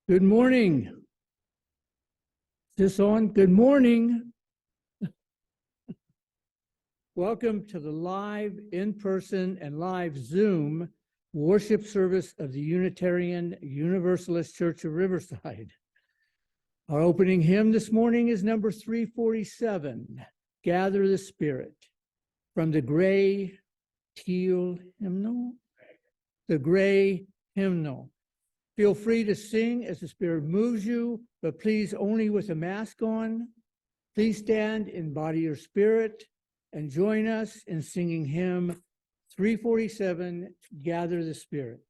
Good morning. Is this on? Good morning. Welcome to the live in-person and live Zoom worship service of the Unitarian Universalist Church of Riverside. Our opening hymn this morning is number 347, Gather the Spirit, from the Gray Hymnal. The Gray Hymnal. Feel free to sing as the Spirit moves you, but please only with a mask on. Please stand in body or spirit and join us in singing hymn 347, Gather the Spirit.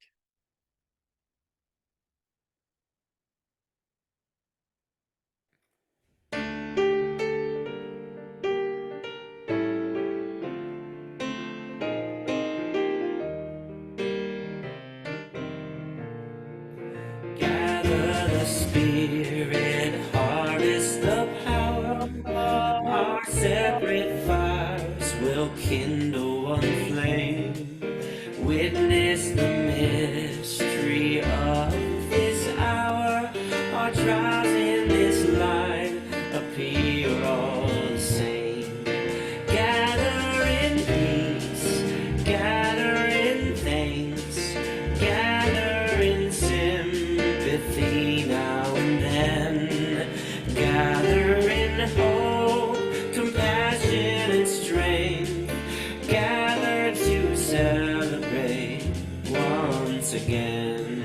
Spirit, harvest the power. Our separate fires will kindle one flame. Witness the mystery of this hour. Our trials in this life appear all the same. Gather in peace, gather in thanks, gather in sympathy now and then. Gather in hope, compassion and strength. Gather to celebrate once again.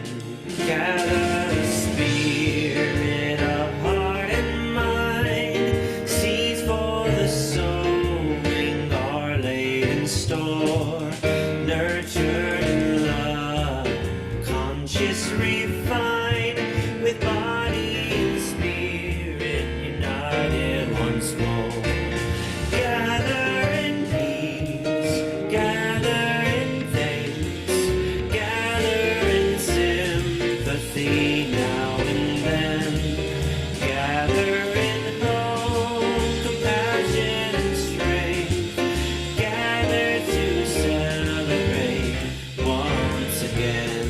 Gather the spirit of heart and mind. Seeds for the sowing are laid in store. Nurtured in love, conscious refined, with body and spirit united once more. Gather in peace, gather in thanks, gather in sympathy now and then. Gather in hope, compassion and strength. Gather to celebrate once again.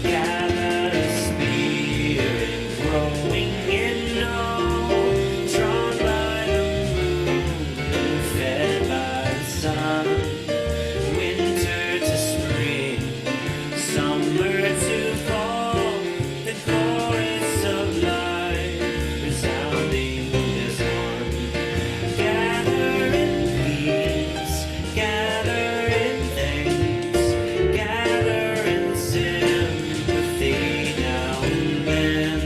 Gather the spirit growing in know, drawn by the moon and fed by the sun. Winter to spring, summer to fall, the chorus of life resounding as one. Gather in peace, gather in thanks, gather in sympathy now and then.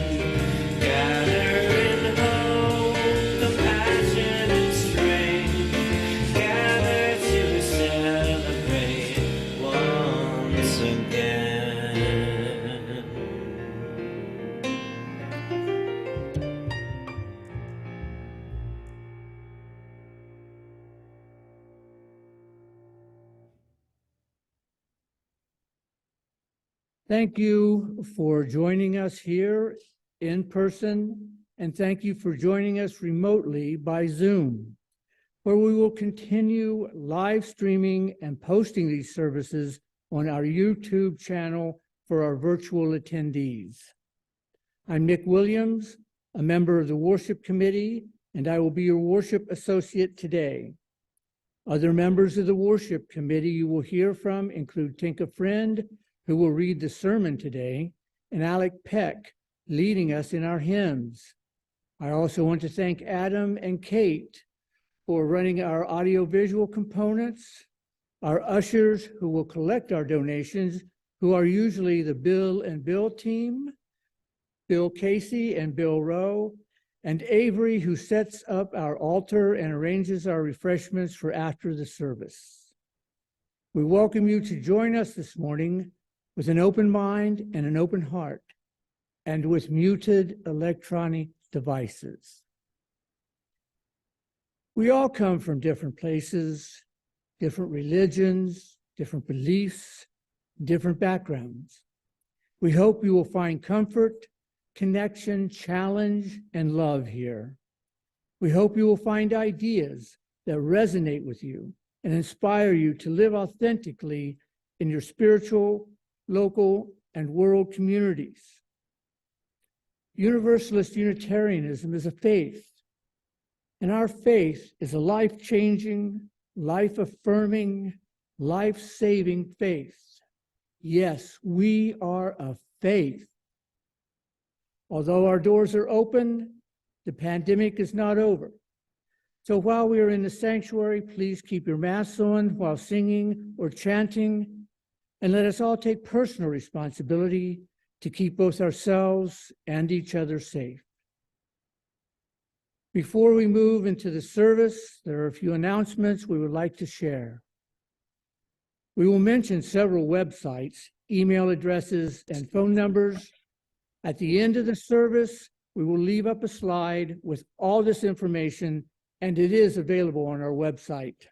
Gather in hope, compassion and strength. Gather to celebrate once again. Thank you for joining us here in person, and thank you for joining us remotely by Zoom, where we will continue live streaming and posting these services on our YouTube channel for our virtual attendees. I'm Nick Williams, a member of the worship committee, and I will be your worship associate today. Other members of the worship committee you will hear from include Tinka Friend, who will read the sermon today, and Alec Peck, leading us in our hymns. I also want to thank Adam and Kate for running our audiovisual components, our ushers who will collect our donations, who are usually the Bill and Bill team, Bill Casey and Bill Rowe, and Avery, who sets up our altar and arranges our refreshments for after the service. We welcome you to join us this morning with an open mind and an open heart, and with muted electronic devices. We all come from different places, different religions, different beliefs, different backgrounds. We hope you will find comfort, connection, challenge, and love here. We hope you will find ideas that resonate with you and inspire you to live authentically in your spiritual, local, and world communities. Universalist Unitarianism is a faith, and our faith is a life-changing, life-affirming, life-saving faith. Yes, we are a faith. Although our doors are open, the pandemic is not over. So while we are in the sanctuary, please keep your masks on while singing or chanting, and let us all take personal responsibility to keep both ourselves and each other safe. Before we move into the service, there are a few announcements we would like to share. We will mention several websites, email addresses, and phone numbers. At the end of the service, we will leave up a slide with all this information, and it is available on our website.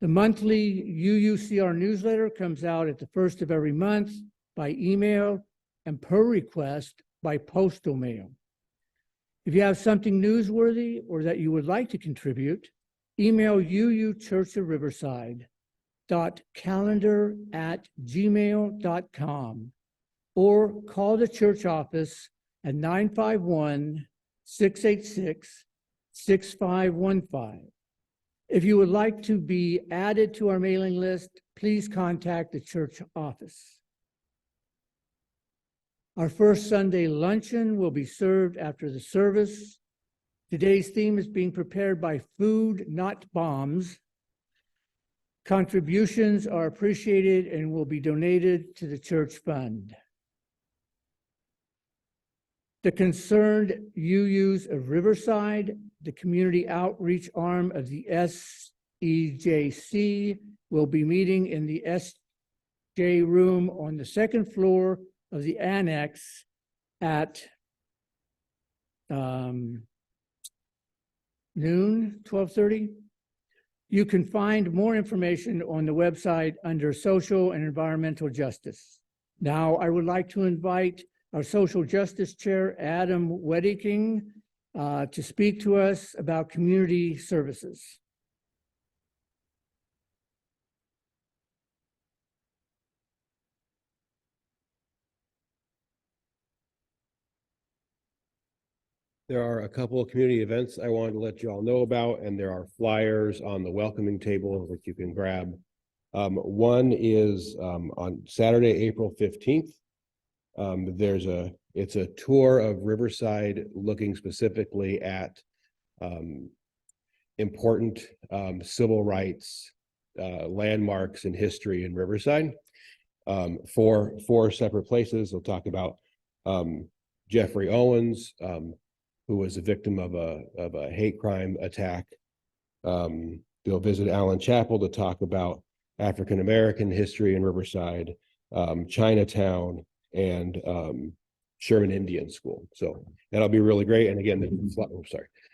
The monthly UUCR newsletter comes out at the first of every month by email and per request by postal mail. If you have something newsworthy or that you would like to contribute, email uuchurchofriverside.calendar@gmail.com or call the church office at 951-686-6515. If you would like to be added to our mailing list, please contact the church office. Our first Sunday luncheon will be served after the service. Today's theme is being prepared by Food Not Bombs. Contributions are appreciated and will be donated to the church fund. The Concerned UUs of Riverside, the community outreach arm of the SEJC, will be meeting in the SJ room on the second floor of the annex at noon, 12:30. You can find more information on the website under Social and Environmental Justice. Now, I would like to invite our Social Justice Chair, Adam Wedeking, to speak to us about community services. There are a couple of community events I wanted to let you all know about, and there are flyers on the welcoming table that you can grab. One is on Saturday, April 15th. It's a tour of Riverside looking specifically at important civil rights landmarks in history in Riverside. Four separate places. They'll talk about Jeffrey Owens, who was a victim of a hate crime attack. They'll visit Allen Chapel to talk about African American history in Riverside, Chinatown, and Sherman Indian School. So that'll be really great. And again,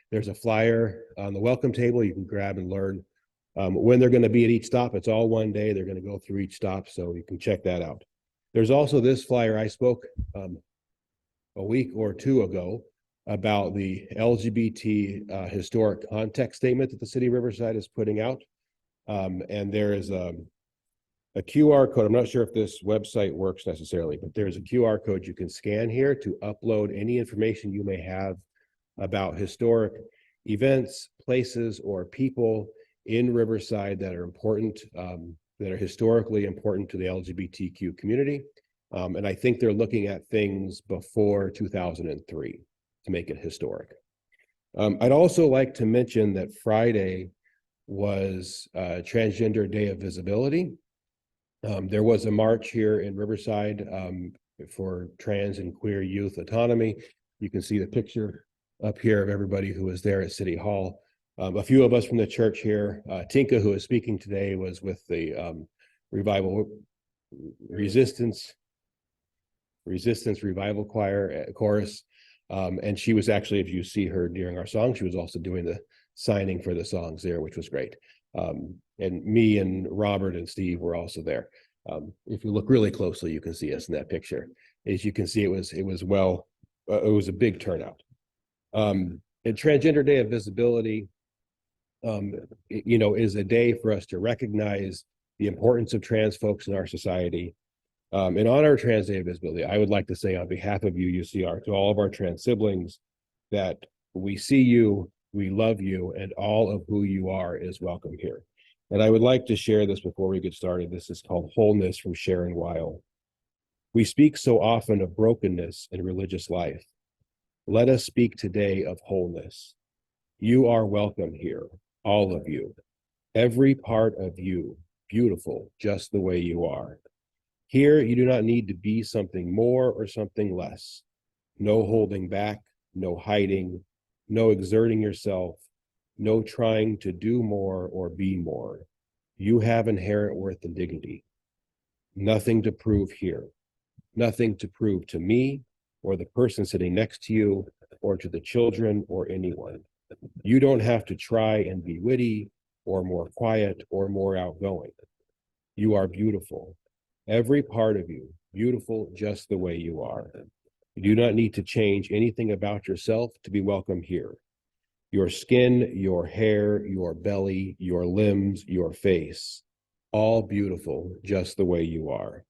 there's a flyer on the welcome table you can grab and learn when they're going to be at each stop. It's all one day. They're going to go through each stop, so you can check that out. There's also this flyer I spoke a week or two ago about the LGBT historic context statement that the city of Riverside is putting out. And there is a QR code. I'm not sure if this website works necessarily, but there's a QR code you can scan here to upload any information you may have about historic events, places, or people in Riverside that are important, that are historically important to the LGBTQ community. And I think they're looking at things before 2003 to make it historic. I'd also like to mention that Friday was Transgender Day of Visibility. There was a march here in Riverside for trans and queer youth autonomy. You can see the picture up here of everybody who was there at City Hall. A few of us from the church here, Tinka, who is speaking today, was with the Resistance Revival Chorus. And she was actually, if you see her during our song, she was also doing the signing for the songs there, which was great. And me and Robert and Steve were also there. If you look really closely, you can see us in that picture. As you can see, it was a big turnout. And Transgender Day of Visibility, is a day for us to recognize the importance of trans folks in our society, In honor of trans day of visibility, I would like to say on behalf of UCR to all of our trans siblings that we see you, we love you, and all of who you are is welcome here. And I would like to share this before we get started. This is called Wholeness from Sharon Weil. We speak so often of brokenness in religious life. Let us speak today of wholeness. You are welcome here, all of you. Every part of you, beautiful just the way you are. Here, you do not need to be something more or something less. No holding back, no hiding, no exerting yourself, no trying to do more or be more. You have inherent worth and dignity. Nothing to prove here. Nothing to prove to me or the person sitting next to you or to the children or anyone. You don't have to try and be witty or more quiet or more outgoing. You are beautiful. Every part of you, beautiful just the way you are. You do not need to change anything about yourself to be welcome here. Your skin, your hair, your belly, your limbs, your face, all beautiful just the way you are.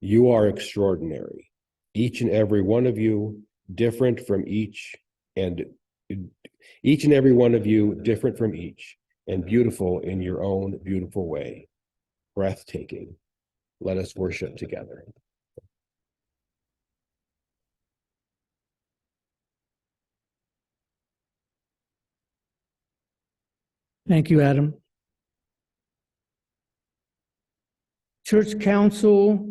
You are extraordinary. Each and every one of you different from each, and each and every one of you different from each, and beautiful in your own beautiful way. Breathtaking. Let us worship together. Thank you, Adam. Church Council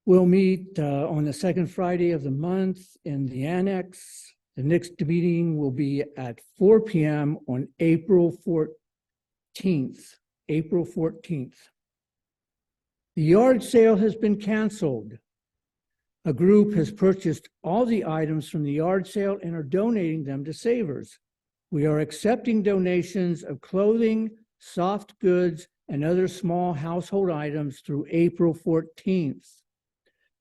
will meet on the second Friday of the month in the annex. The next meeting will be at 4 p.m. on April 14th. April 14th. The yard sale has been canceled. A group has purchased all the items from the yard sale and are donating them to Savers. We are accepting donations of clothing, soft goods, and other small household items through April 14th.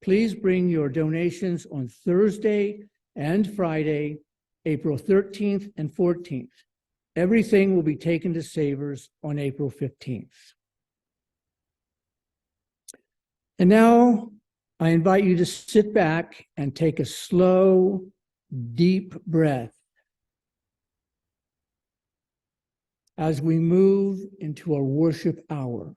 Please bring your donations on Thursday and Friday, April 13th and 14th. Everything will be taken to Savers on April 15th. And now I invite you to sit back and take a slow, deep breath as we move into our worship hour.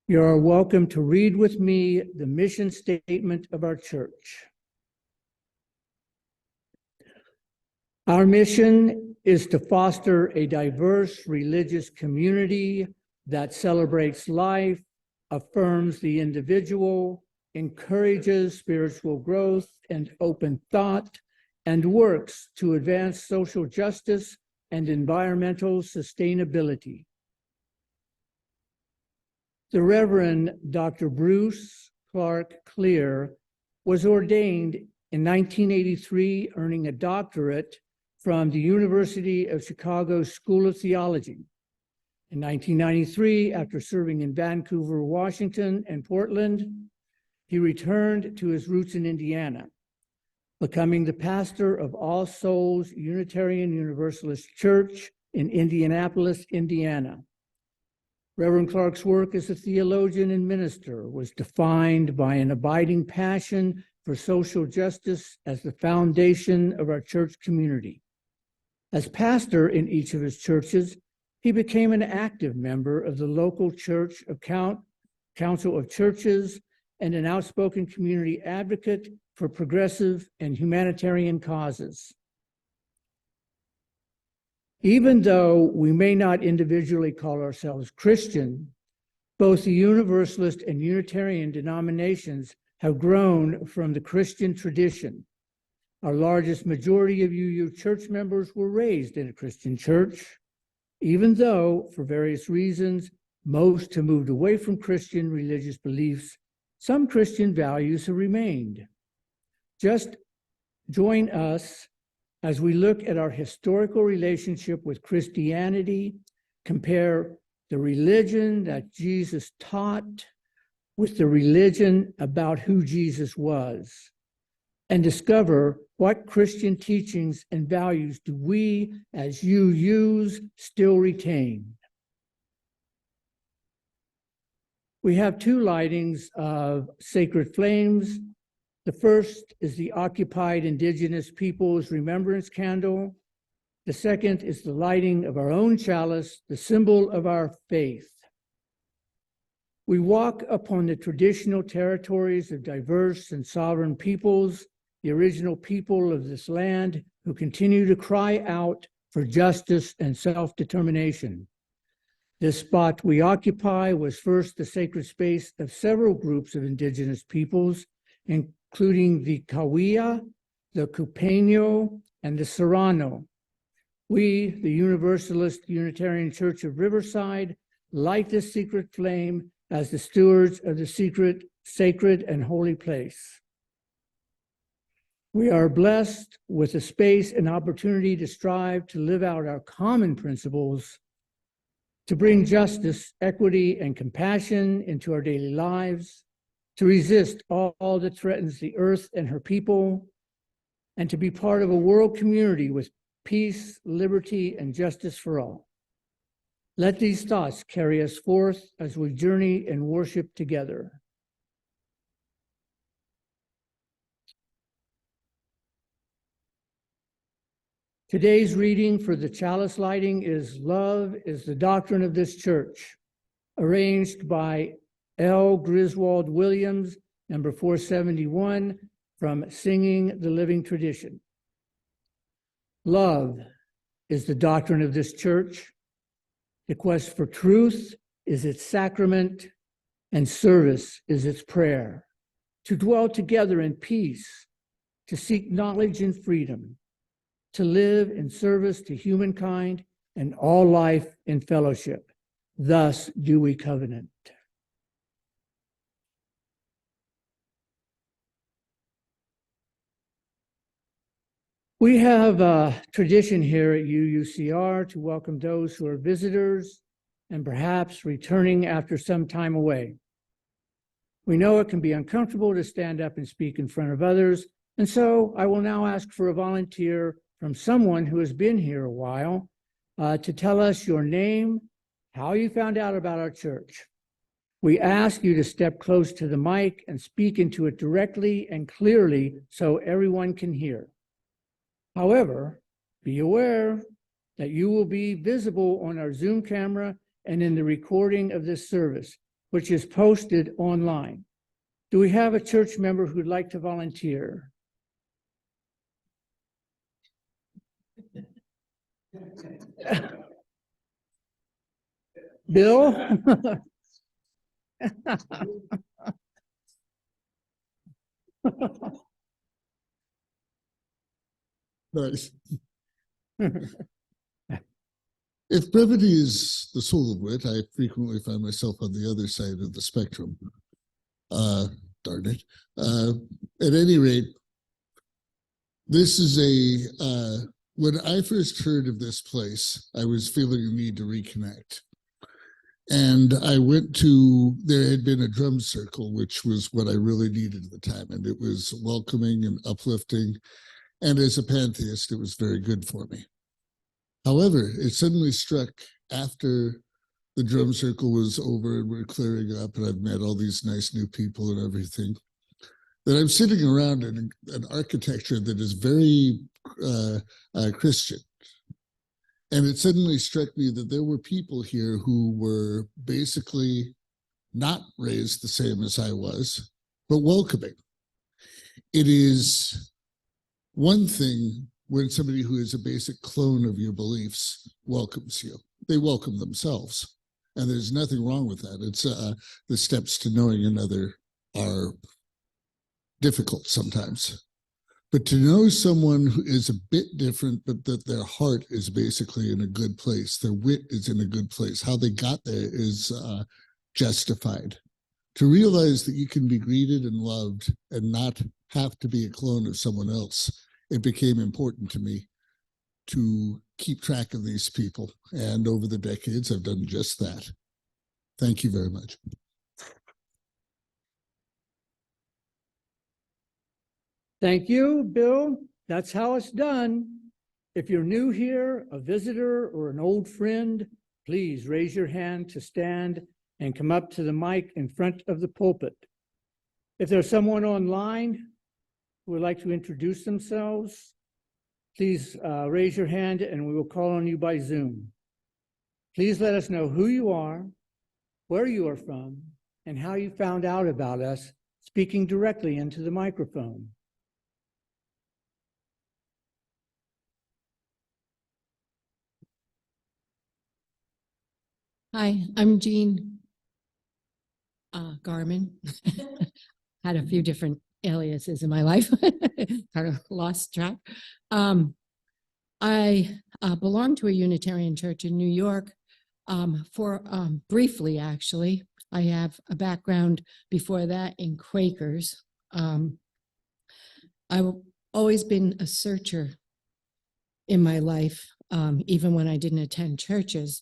You are welcome to read with me the mission statement of our church. Our mission is to foster a diverse religious community that celebrates life, affirms the individual, encourages spiritual growth and open thought, and works to advance social justice and environmental sustainability. The Reverend Dr. Bruce Clark Clear was ordained in 1983, earning a doctorate from the University of Chicago School of Theology. In 1993, after serving in Vancouver, Washington, and Portland, he returned to his roots in Indiana, becoming the pastor of All Souls Unitarian Universalist Church in Indianapolis, Indiana. Reverend Clark's work as a theologian and minister was defined by an abiding passion for social justice as the foundation of our church community. As pastor in each of his churches, he became an active member of the local church council of churches and an outspoken community advocate for progressive and humanitarian causes. Even though we may not individually call ourselves Christian, both the Universalist and Unitarian denominations have grown from the Christian tradition. Our largest majority of UU church members were raised in a Christian church, even though, for various reasons, most have moved away from Christian religious beliefs. Some Christian values have remained. Just join us as we look at our historical relationship with Christianity, compare the religion that Jesus taught with the religion about who Jesus was, and discover what Christian teachings and values do we as UUs still retain. We have two lightings of sacred flames. The first is the Occupied Indigenous Peoples Remembrance Candle. The second is the lighting of our own chalice, the symbol of our faith. We walk upon the traditional territories of diverse and sovereign peoples, the original people of this land who continue to cry out for justice and self-determination. This spot we occupy was first the sacred space of several groups of indigenous peoples, including the Kawia, the Cupeño, and the Serrano. We, the Universalist Unitarian Church of Riverside, light this secret flame as the stewards of the sacred and holy place. We are blessed with a space and opportunity to strive to live out our common principles, to bring justice, equity, and compassion into our daily lives, to resist all that threatens the earth and her people, and to be part of a world community with peace, liberty, and justice for all. Let these thoughts carry us forth as we journey and worship together. Today's reading for the chalice lighting is Love is the Doctrine of this Church, arranged by L. Griswold Williams, number 471, from Singing the Living Tradition. Love is the doctrine of this church. The quest for truth is its sacrament, and service is its prayer. To dwell together in peace, to seek knowledge and freedom, to live in service to humankind and all life in fellowship. Thus do we covenant. We have a tradition here at UUCR to welcome those who are visitors and perhaps returning after some time away. We know it can be uncomfortable to stand up and speak in front of others, and so I will now ask for a volunteer from someone who has been here a while to tell us your name, how you found out about our church. We ask you to step close to the mic and speak into it directly and clearly so everyone can hear. However, be aware that you will be visible on our Zoom camera and in the recording of this service, which is posted online. Do we have a church member who'd like to volunteer? Bill? Nice. If brevity is the soul of wit, I frequently find myself on the other side of the spectrum. Darn it. At any rate, this is when I first heard of this place, I was feeling a need to reconnect. And I went there had been a drum circle, which was what I really needed at the time. And it was welcoming and uplifting. And as a pantheist, it was very good for me. However, it suddenly struck after the drum circle was over and we're clearing up and I've met all these nice new people and everything, that I'm sitting around in an architecture that is very Christian. And it suddenly struck me that there were people here who were basically not raised the same as I was, but welcoming. It is one thing when somebody who is a basic clone of your beliefs welcomes you. They welcome themselves. And there's nothing wrong with that. It's the steps to knowing another are difficult sometimes. But to know someone who is a bit different, but that their heart is basically in a good place, their wit is in a good place, how they got there is justified. To realize that you can be greeted and loved and not have to be a clone of someone else, it became important to me to keep track of these people. And over the decades, I've done just that. Thank you very much. Thank you, Bill. That's how it's done. If you're new here, a visitor, or an old friend, please raise your hand to stand and come up to the mic in front of the pulpit. If there's someone online who would like to introduce themselves, please raise your hand and we will call on you by Zoom. Please let us know who you are, where you are from, and how you found out about us speaking directly into the microphone. Hi, I'm Jean Garman. Had a few different aliases in my life, kind of lost track. I belong to a Unitarian church in New York for briefly, actually. I have a background before that in Quakers. I've always been a searcher in my life, even when I didn't attend churches.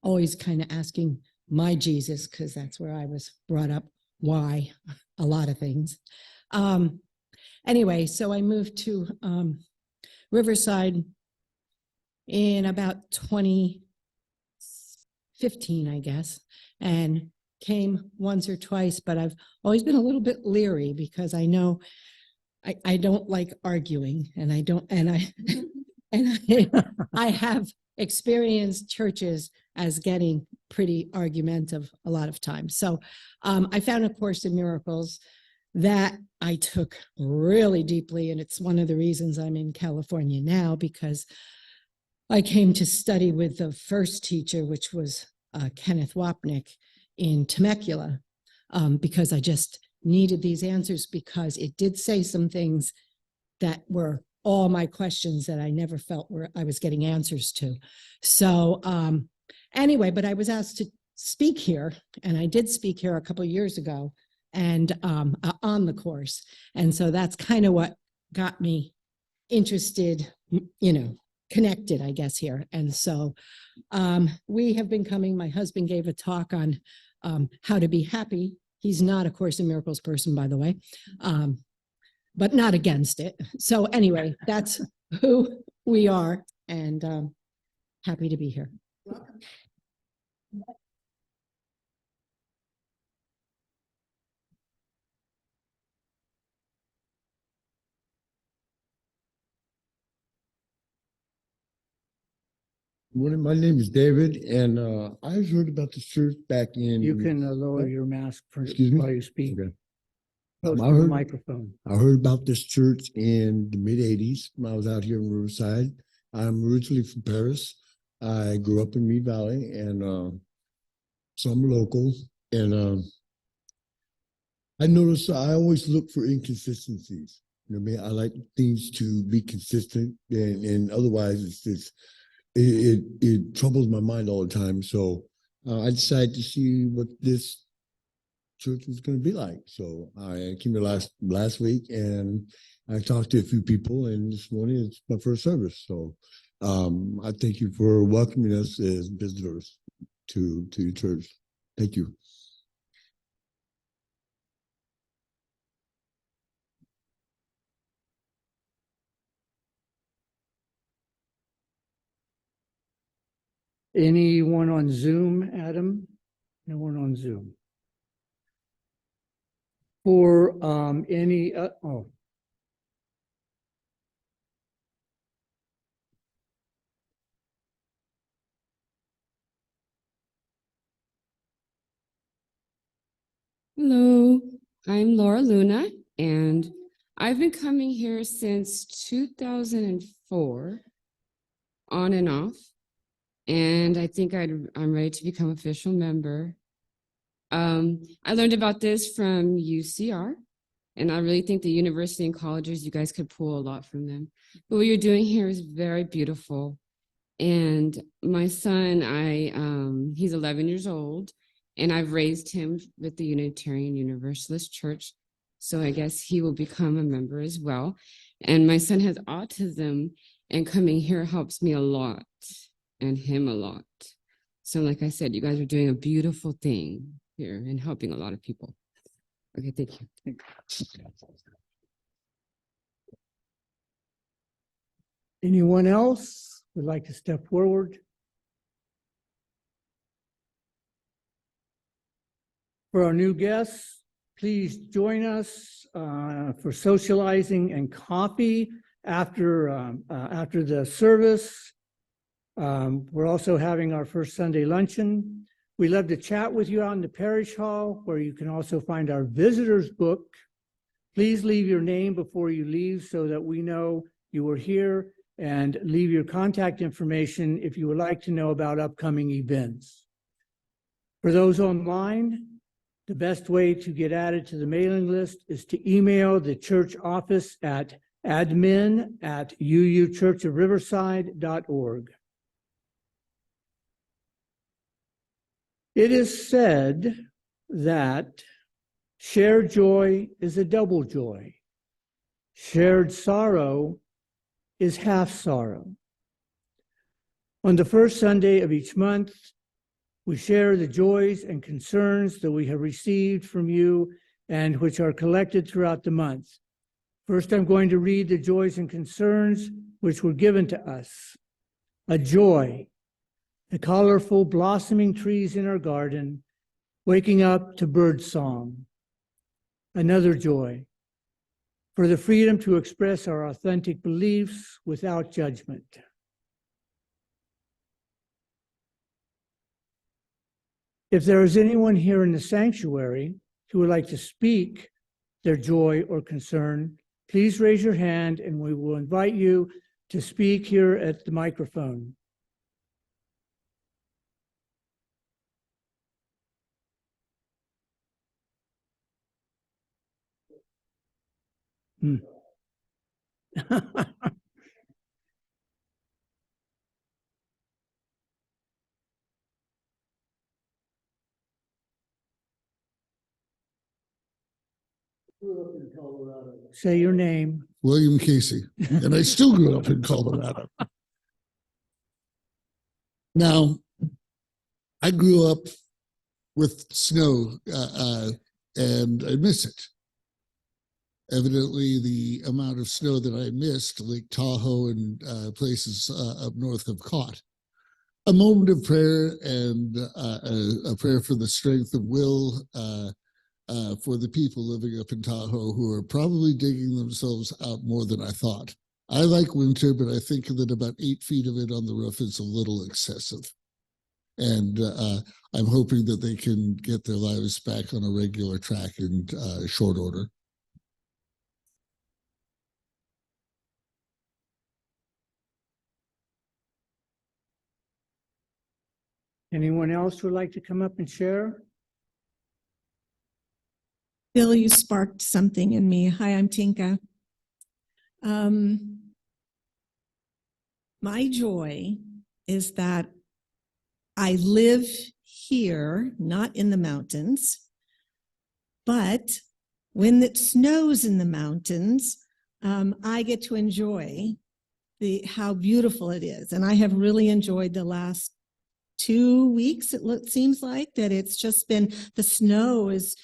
Always kind of asking my Jesus, because that's where I was brought up, why a lot of things. Anyway, so I moved to Riverside in about 2015, I guess, and came once or twice, but I've always been a little bit leery because I know I don't like arguing, and I have experienced churches as getting pretty argumentative a lot of times. So I found A Course in Miracles that I took really deeply, and it's one of the reasons I'm in California now, because I came to study with the first teacher, which was Kenneth Wapnick in Temecula, because I just needed these answers, because it did say some things that were all my questions that I never felt where I was getting answers to. So anyway, but I was asked to speak here, and I did speak here a couple of years ago, and on the course. And so that's kind of what got me interested, connected, I guess, here. And so we have been coming. My husband gave a talk on how to be happy. He's not a Course in Miracles person, by the way, but not against it. So anyway, that's who we are, and happy to be here. Welcome. My name is David, and I heard about this church back in. You can lower your mask Excuse me? while you speak. Okay. Close I to the heard- microphone. I heard about this church in the mid-'80s when I was out here in Riverside. I'm originally from Paris. I grew up in Mead Valley, and so I'm local. And I noticed I always look for inconsistencies. You know what I mean? I like things to be consistent, and otherwise it's just it troubles my mind all the time. So I decided to see what this church was going to be like. So I came here last week, and I talked to a few people, and this morning it's my first service. So I thank you for welcoming us as visitors to your church. Thank you. Anyone on Zoom, Adam? No one on Zoom. For any, Hello, I'm Laura Luna, and I've been coming here since 2004, on and off, and I think I'm ready to become official member. I learned about this from UCR, and I really think the university and colleges, you guys could pull a lot from them. But what you're doing here is very beautiful. And my son, he's 11 years old, and I've raised him with the Unitarian Universalist Church. So I guess he will become a member as well. And my son has autism, and coming here helps me a lot, and him a lot. So like I said, you guys are doing a beautiful thing here and helping a lot of people. Okay, thank you. anyone else would like to step forward? For our new guests, please join us for socializing and coffee after the service. We're also having our first Sunday luncheon. We love to chat with you out in the parish hall, where you can also find our visitors book. Please leave your name before you leave so that we know you were here, and leave your contact information if you would like to know about upcoming events. For those online, the best way to get added to the mailing list is to email the church office at admin@uuchurchofriverside.org. It is said that shared joy is a double joy. Shared sorrow is half sorrow. On the first Sunday of each month, we share the joys and concerns that we have received from you and which are collected throughout the month. First, I'm going to read the joys and concerns which were given to us. A joy, the colorful blossoming trees in our garden, waking up to bird song. Another joy, for the freedom to express our authentic beliefs without judgment. If there is anyone here in the sanctuary who would like to speak their joy or concern, please raise your hand and we will invite you to speak here at the microphone. Say your name. William Casey, and I still grew up in Colorado. Now, I grew up with snow, and I miss it. Evidently, the amount of snow that I missed, Lake Tahoe and places up north have caught. A moment of prayer and a prayer for the strength of will for the people living up in Tahoe who are probably digging themselves out more than I thought. I like winter, but I think that about 8 feet of it on the roof is a little excessive. And I'm hoping that they can get their lives back on a regular track in short order. Anyone else would like to come up and share? Bill, you sparked something in me. Hi, I'm Tinka. My joy is that I live here, not in the mountains, but when it snows in the mountains, I get to enjoy how beautiful it is. And I have really enjoyed the last 2 weeks. It seems like that it's just been, the snow has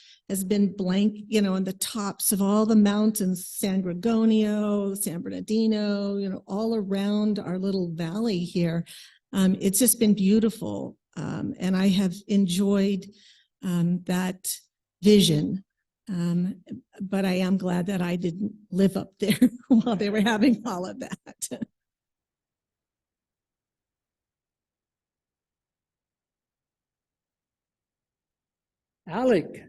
been blank, on the tops of all the mountains, San Gorgonio, San Bernardino, all around our little valley here. It's just been beautiful. And I have enjoyed that vision. But I am glad that I didn't live up there while they were having all of that. Alec.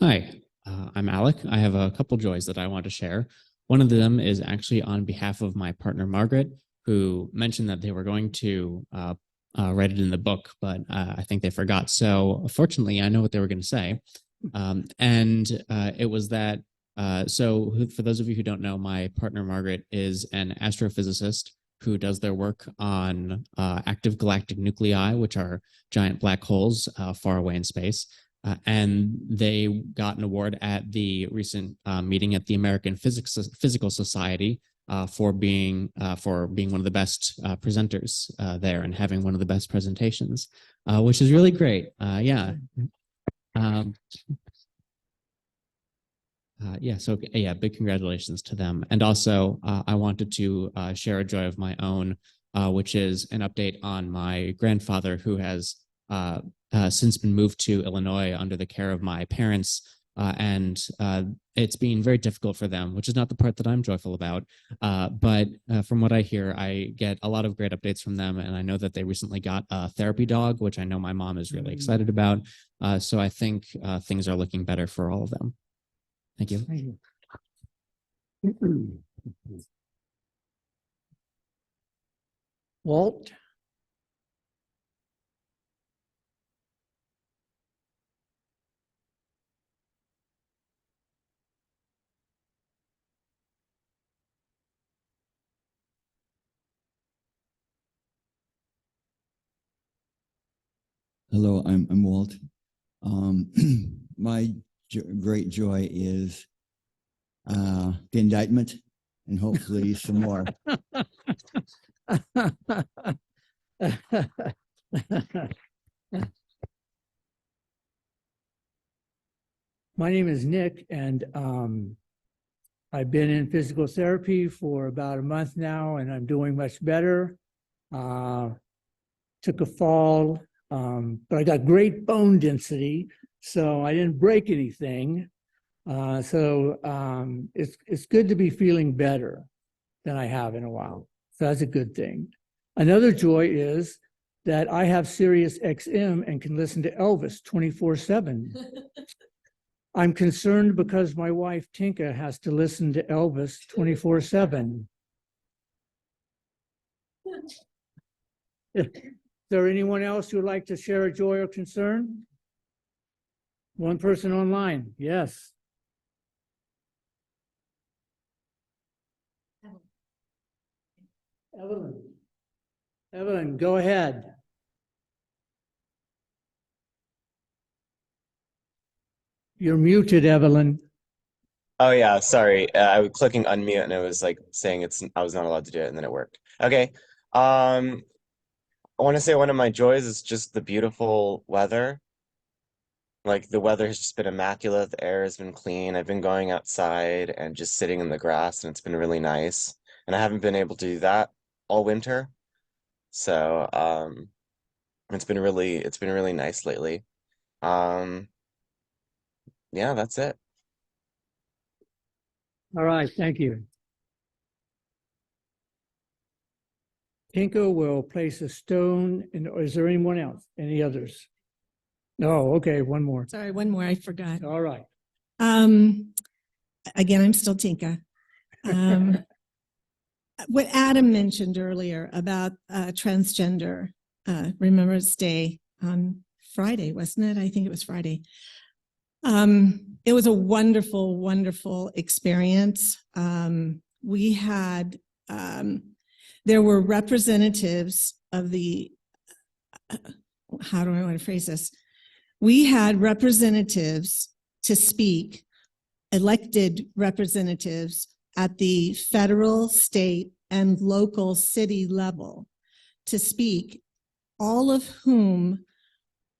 Hi, I'm Alec. I have a couple joys that I want to share. One of them is actually on behalf of my partner, Margaret, who mentioned that they were going to write it in the book, but I think they forgot. So fortunately, I know what they were going to say. It was that, so for those of you who don't know, my partner, Margaret, is an astrophysicist who does their work on active galactic nuclei, which are giant black holes far away in space. And they got an award at the recent meeting at the American Physical Society for being one of the best presenters there and having one of the best presentations, which is really great. Big congratulations to them. And also, I wanted to share a joy of my own. which is an update on my grandfather who has since been moved to Illinois under the care of my parents. And it's been very difficult for them, which is not the part that I'm joyful about. But from what I hear, I get a lot of great updates from them. And I know that they recently got a therapy dog, which I know my mom is really excited about. So I think things are looking better for all of them. Thank you. Thank you. Walt? Hello, I'm Walt. My great joy is the indictment and hopefully some more. My name is Nick, and I've been in physical therapy for about a month now, and I'm doing much better. Took a fall, but I got great bone density, so I didn't break anything. It's good to be feeling better than I have in a while. So that's a good thing. Another joy is that I have Sirius XM and can listen to Elvis 24/7. I'm concerned because my wife Tinka has to listen to Elvis 24/7. Is there anyone else who would like to share a joy or concern? One person online, yes. Evelyn, go ahead. You're muted, Evelyn. Oh yeah, sorry. I was clicking unmute and it was like saying I was not allowed to do it, and then it worked. Okay. I want to say one of my joys is just the beautiful weather. Like the weather has just been immaculate. The air has been clean. I've been going outside and just sitting in the grass, and it's been really nice. And I haven't been able to do that all winter. So it's been really nice lately. Yeah, that's it. All right, thank you. Tinka will place a stone, and is there anyone else? Any others? No, okay, one more. Sorry, one more, I forgot. All right. Again, I'm still Tinka. What Adam mentioned earlier about transgender Remembrance Day on Friday, wasn't it? I think it was Friday. It was a wonderful, wonderful experience. We had, there were representatives of the, how do I want to phrase this? We had representatives to speak, elected representatives at the federal, state, and local city level to speak, all of whom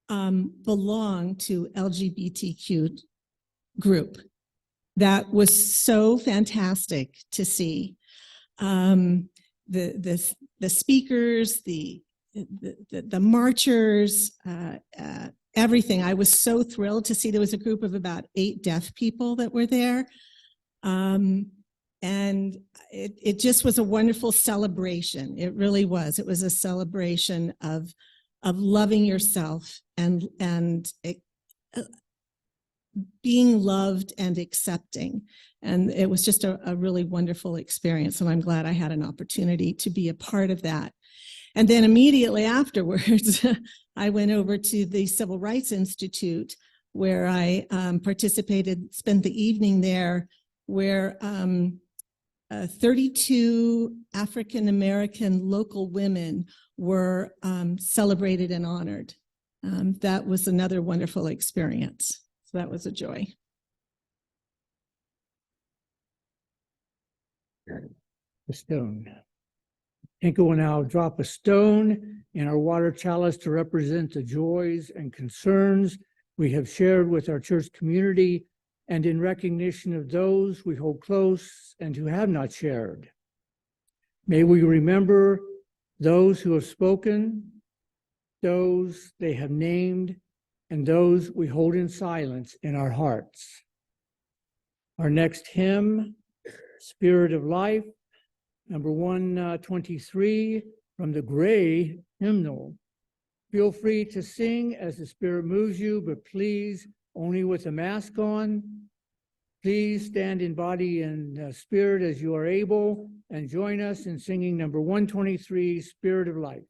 belong to LGBTQ group. That was so fantastic to see. The speakers, the marchers, everything. I was so thrilled to see there was a group of about 8 deaf people that were there. And it just was a wonderful celebration. It really was. It was a celebration of loving yourself and being loved and accepting. And it was just a really wonderful experience. And I'm glad I had an opportunity to be a part of that. And then immediately afterwards, I went over to the Civil Rights Institute, where I participated, spent the evening there, where 32 African-American local women were celebrated and honored. That was another wonderful experience. So that was a joy. The stone. Tinka will now drop a stone in our water chalice to represent the joys and concerns we have shared with our church community, and in recognition of those we hold close and who have not shared. May we remember those who have spoken, those they have named, and those we hold in silence in our hearts. Our next hymn, Spirit of Life, number 123 from the gray hymnal. Feel free to sing as the Spirit moves you, but please only with a mask on. Please stand in body and spirit as you are able and join us in singing number 123, Spirit of Life.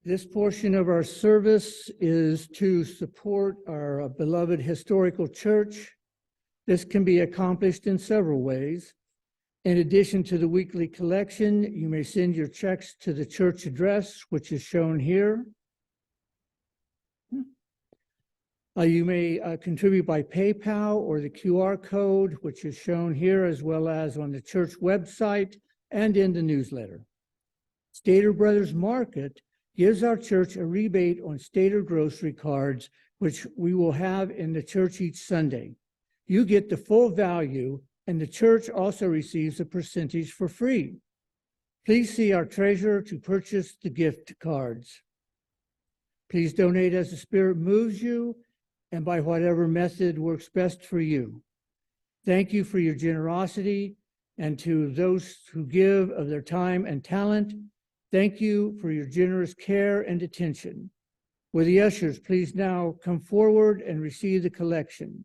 This portion of our service is to support our beloved historical church. This can be accomplished in several ways. In addition to the weekly collection, you may send your checks to the church address, which is shown here. You may contribute by PayPal or the QR code, which is shown here, as well as on the church website and in the newsletter. Stater Brothers Market gives our church a rebate on Stater grocery cards, which we will have in the church each Sunday. You get the full value, and the church also receives a percentage for free. Please see our treasurer to purchase the gift cards. Please donate as the Spirit moves you and by whatever method works best for you. Thank you for your generosity, and to those who give of their time and talent, thank you for your generous care and attention. Will the ushers please now come forward and receive the collection?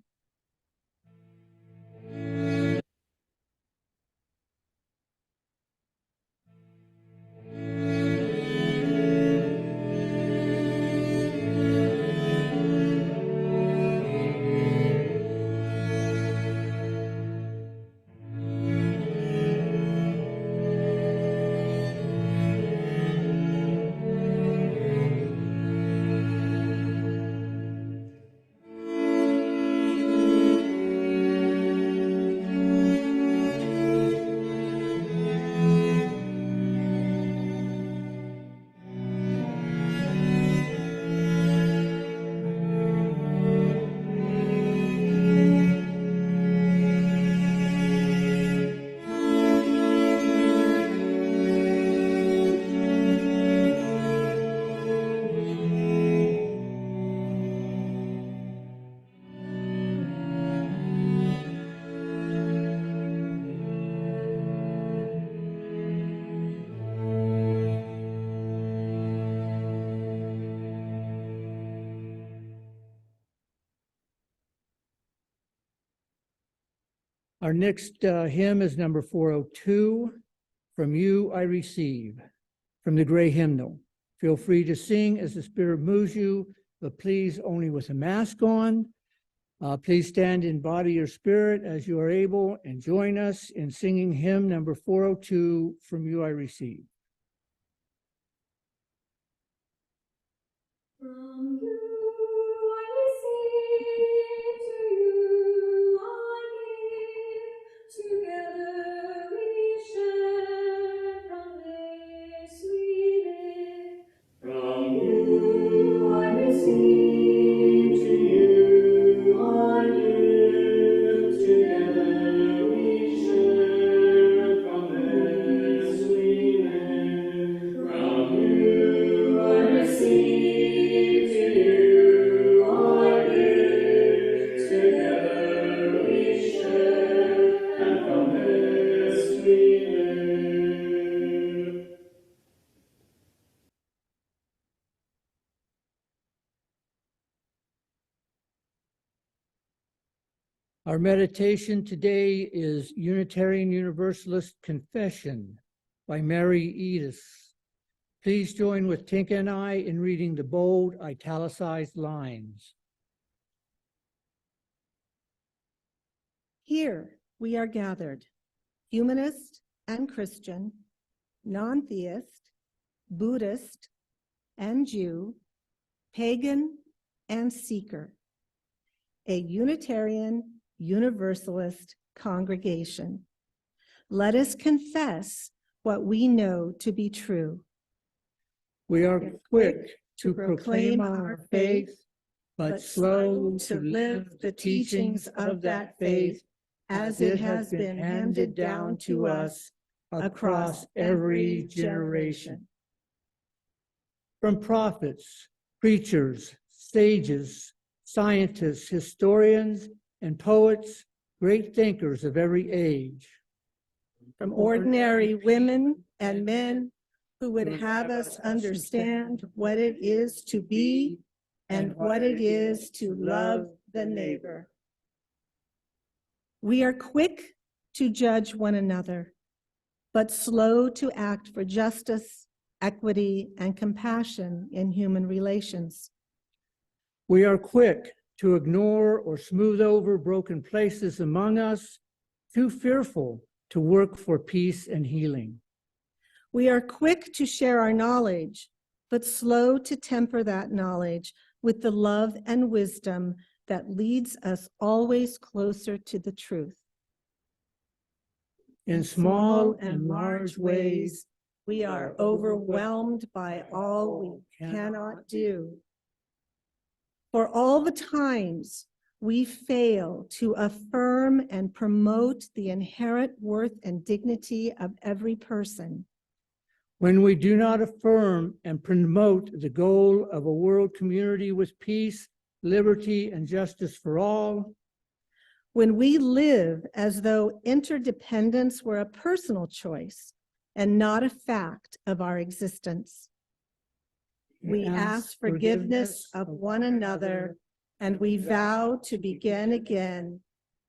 Our next hymn is number 402, From You I Receive, from the Gray Hymnal. Feel free to sing as the Spirit moves you, but please only with a mask on. Please stand in body or spirit as you are able and join us in singing hymn number 402, From You I Receive. From you I receive, to you I give, together we share from this we live. From you I receive, to you I give, together we share from this we live. From you I receive. Our meditation today is Unitarian Universalist Confession by Mary Edis. Please join with Tinka and I in reading the bold italicized lines. Here we are gathered, humanist and Christian, non-theist, Buddhist and Jew, pagan and seeker, a Unitarian Universalist congregation. Let us confess what we know to be true. We are quick to proclaim our faith, but slow to live the teachings of that faith as it has been handed down to us across every generation. From prophets, preachers, sages, scientists, historians, and poets, great thinkers of every age. From ordinary women and men who would have us understand what it is to be and what it is to love the neighbor. We are quick to judge one another, but slow to act for justice, equity, and compassion in human relations. We are quick to ignore or smooth over broken places among us, too fearful to work for peace and healing. We are quick to share our knowledge, but slow to temper that knowledge with the love and wisdom that leads us always closer to the truth. In small and large ways, we are overwhelmed by all we cannot do. For all the times we fail to affirm and promote the inherent worth and dignity of every person. When we do not affirm and promote the goal of a world community with peace, liberty, and justice for all. When we live as though interdependence were a personal choice and not a fact of our existence. We ask forgiveness of one another, and we vow to begin again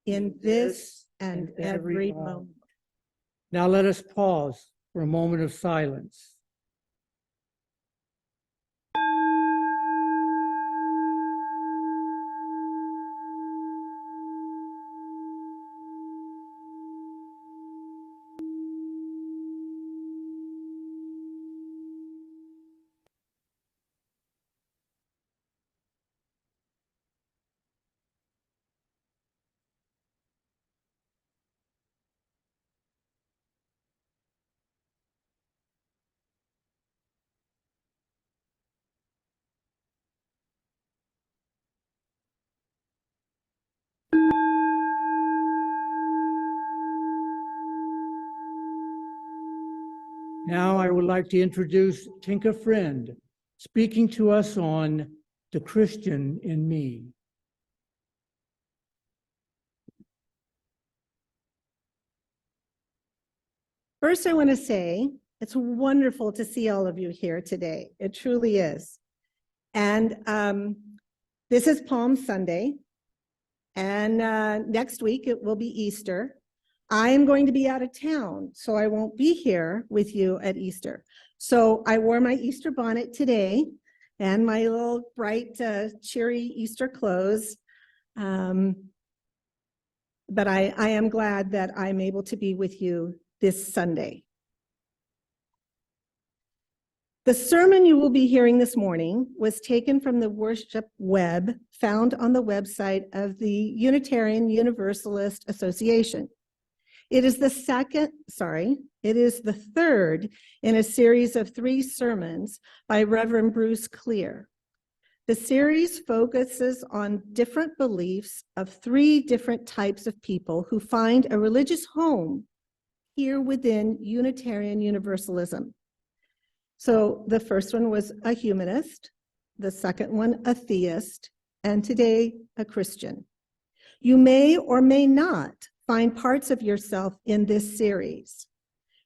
in this and every moment. Now let us pause for a moment of silence. Now I would like to introduce Tinka Friend, speaking to us on the Christian in me. First, I want to say it's wonderful to see all of you here today. It truly is. And this is Palm Sunday. And next week it will be Easter. I am going to be out of town, so I won't be here with you at Easter. So I wore my Easter bonnet today and my little bright, cheery Easter clothes. But I am glad that I'm able to be with you this Sunday. The sermon you will be hearing this morning was taken from the worship web found on the website of the Unitarian Universalist Association. It is the third in a series of 3 sermons by Reverend Bruce Clear. The series focuses on different beliefs of 3 different types of people who find a religious home here within Unitarian Universalism. So the first one was a humanist, the second one a theist, and today a Christian. You may or may not find parts of yourself in this series.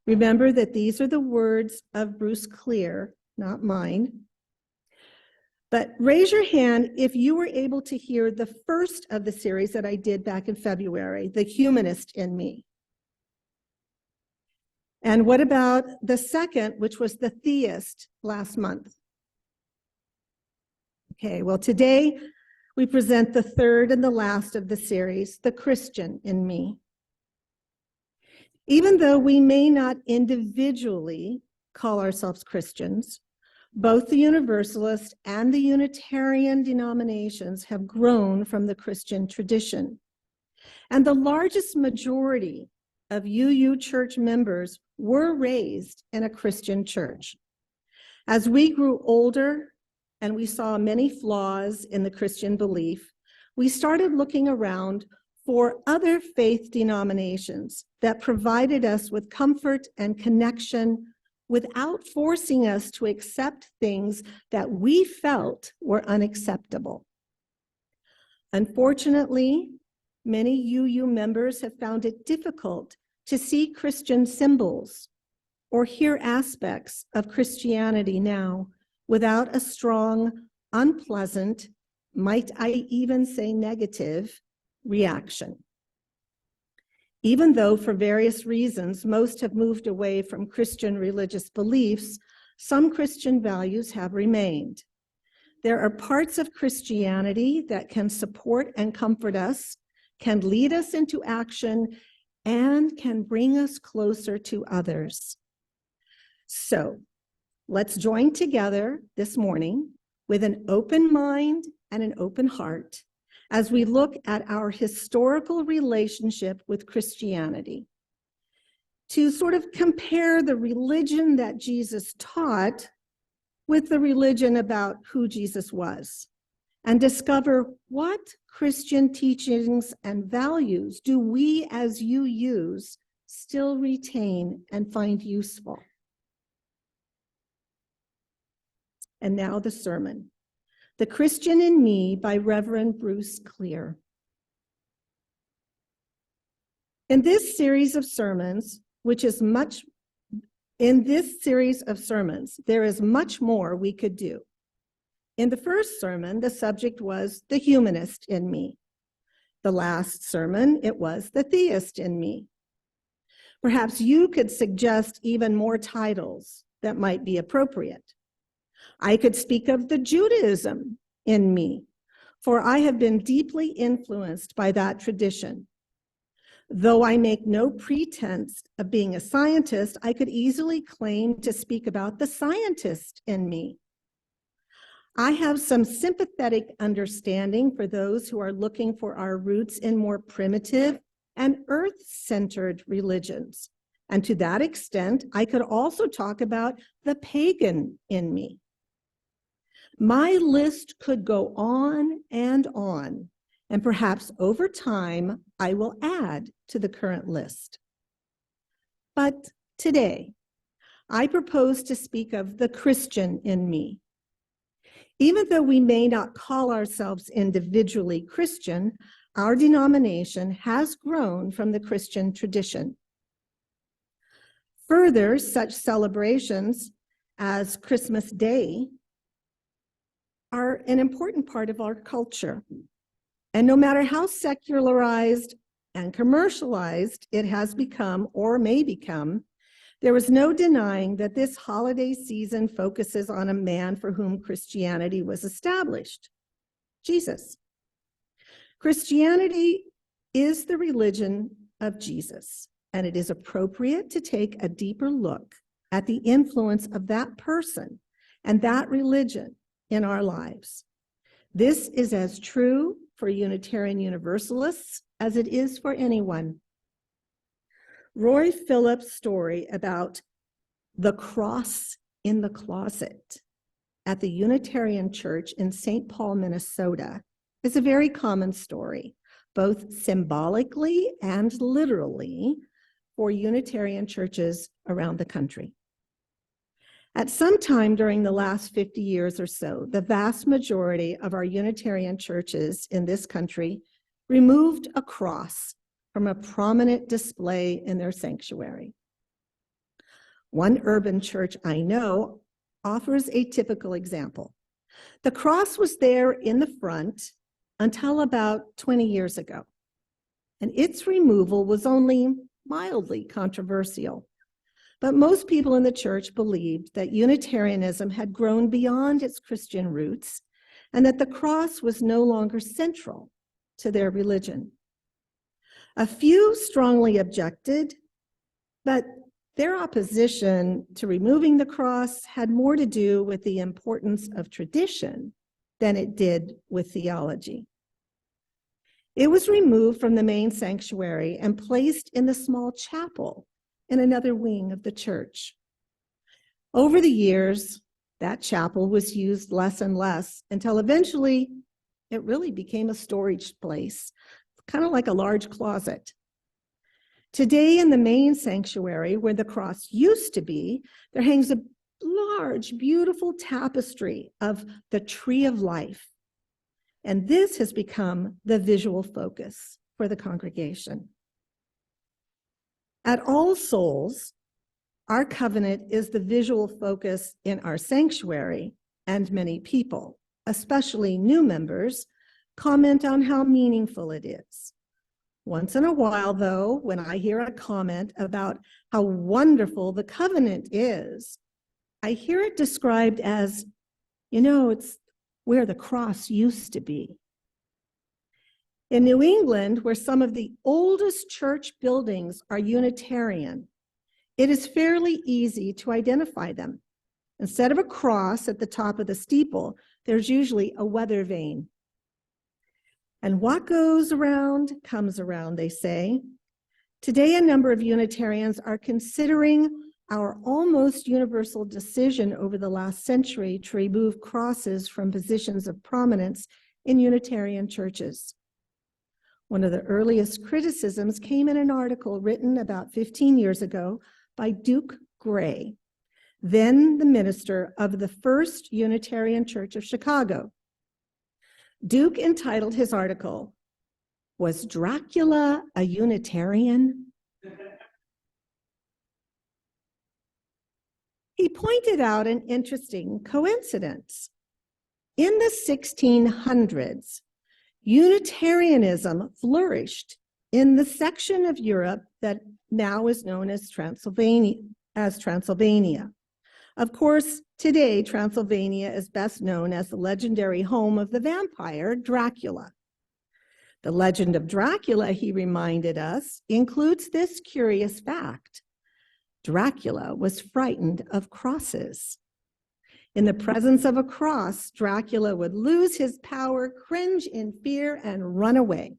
Remember that these are the words of Bruce Clear, not mine. But raise your hand if you were able to hear the first of the series that I did back in February, The Humanist in Me. And what about the second, which was The Theist last month? Okay, well, today we present the third and the last of the series, The Christian in Me. Even though we may not individually call ourselves Christians, both the Universalist and the Unitarian denominations have grown from the Christian tradition. And the largest majority of UU church members were raised in a Christian church. As we grew older and we saw many flaws in the Christian belief, we started looking around for other faith denominations that provided us with comfort and connection without forcing us to accept things that we felt were unacceptable. Unfortunately, many UU members have found it difficult to see Christian symbols or hear aspects of Christianity now without a strong, unpleasant, might I even say negative, reaction. Even though for various reasons, most have moved away from Christian religious beliefs, some Christian values have remained. There are parts of Christianity that can support and comfort us, can lead us into action, and can bring us closer to others. So let's join together this morning with an open mind and an open heart as we look at our historical relationship with Christianity, to sort of compare the religion that Jesus taught with the religion about who Jesus was, and discover what Christian teachings and values do we as UUs still retain and find useful. And now the sermon. The Christian in Me by Reverend Bruce Clear. In this series of sermons, there is much more we could do. In the first sermon, the subject was the humanist in me. The last sermon, it was the theist in me. Perhaps you could suggest even more titles that might be appropriate. I could speak of the Judaism in me, for I have been deeply influenced by that tradition. Though I make no pretense of being a scientist, I could easily claim to speak about the scientist in me. I have some sympathetic understanding for those who are looking for our roots in more primitive and earth-centered religions. And to that extent, I could also talk about the pagan in me. My list could go on, and perhaps over time, I will add to the current list. But today, I propose to speak of the Christian in me. Even though we may not call ourselves individually Christian, our denomination has grown from the Christian tradition. Further, such celebrations as Christmas Day are an important part of our culture. And no matter how secularized and commercialized it has become or may become, there is no denying that this holiday season focuses on a man for whom Christianity was established, Jesus. Christianity is the religion of Jesus, and it is appropriate to take a deeper look at the influence of that person and that religion in our lives. This is as true for Unitarian Universalists as it is for anyone. Roy Phillips' story about the cross in the closet at the Unitarian Church in St. Paul, Minnesota, is a very common story, both symbolically and literally, for Unitarian churches around the country. At some time during the last 50 years or so, the vast majority of our Unitarian churches in this country removed a cross from a prominent display in their sanctuary. One urban church I know offers a typical example. The cross was there in the front until about 20 years ago, and its removal was only mildly controversial. But most people in the church believed that Unitarianism had grown beyond its Christian roots and that the cross was no longer central to their religion. A few strongly objected, but their opposition to removing the cross had more to do with the importance of tradition than it did with theology. It was removed from the main sanctuary and placed in the small chapel in another wing of the church. Over the years, that chapel was used less and less until eventually it really became a storage place, kind of like a large closet. Today in the main sanctuary where the cross used to be, there hangs a large, beautiful tapestry of the tree of life. And this has become the visual focus for the congregation. At All Souls, our covenant is the visual focus in our sanctuary, and many people, especially new members, comment on how meaningful it is. Once in a while, though, when I hear a comment about how wonderful the covenant is, I hear it described as, it's where the cross used to be. In New England, where some of the oldest church buildings are Unitarian, it is fairly easy to identify them. Instead of a cross at the top of the steeple, there's usually a weather vane. And what goes around comes around, they say. Today, a number of Unitarians are considering our almost universal decision over the last century to remove crosses from positions of prominence in Unitarian churches. One of the earliest criticisms came in an article written about 15 years ago by Duke Gray, then the minister of the First Unitarian Church of Chicago. Duke entitled his article, "Was Dracula a Unitarian?" He pointed out an interesting coincidence. In the 1600s, Unitarianism flourished in the section of Europe that now is known as Transylvania. Of course, today, Transylvania is best known as the legendary home of the vampire Dracula. The legend of Dracula, he reminded us, includes this curious fact. Dracula was frightened of crosses. In the presence of a cross, Dracula would lose his power, cringe in fear, and run away.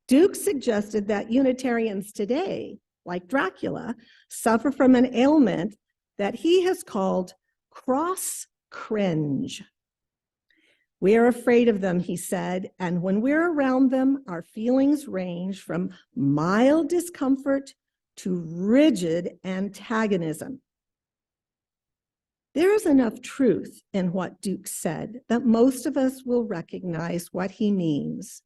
Duke suggested that Unitarians today, like Dracula, suffer from an ailment that he has called cross cringe. We are afraid of them, he said, and when we're around them, our feelings range from mild discomfort to rigid antagonism. There is enough truth in what Duke said that most of us will recognize what he means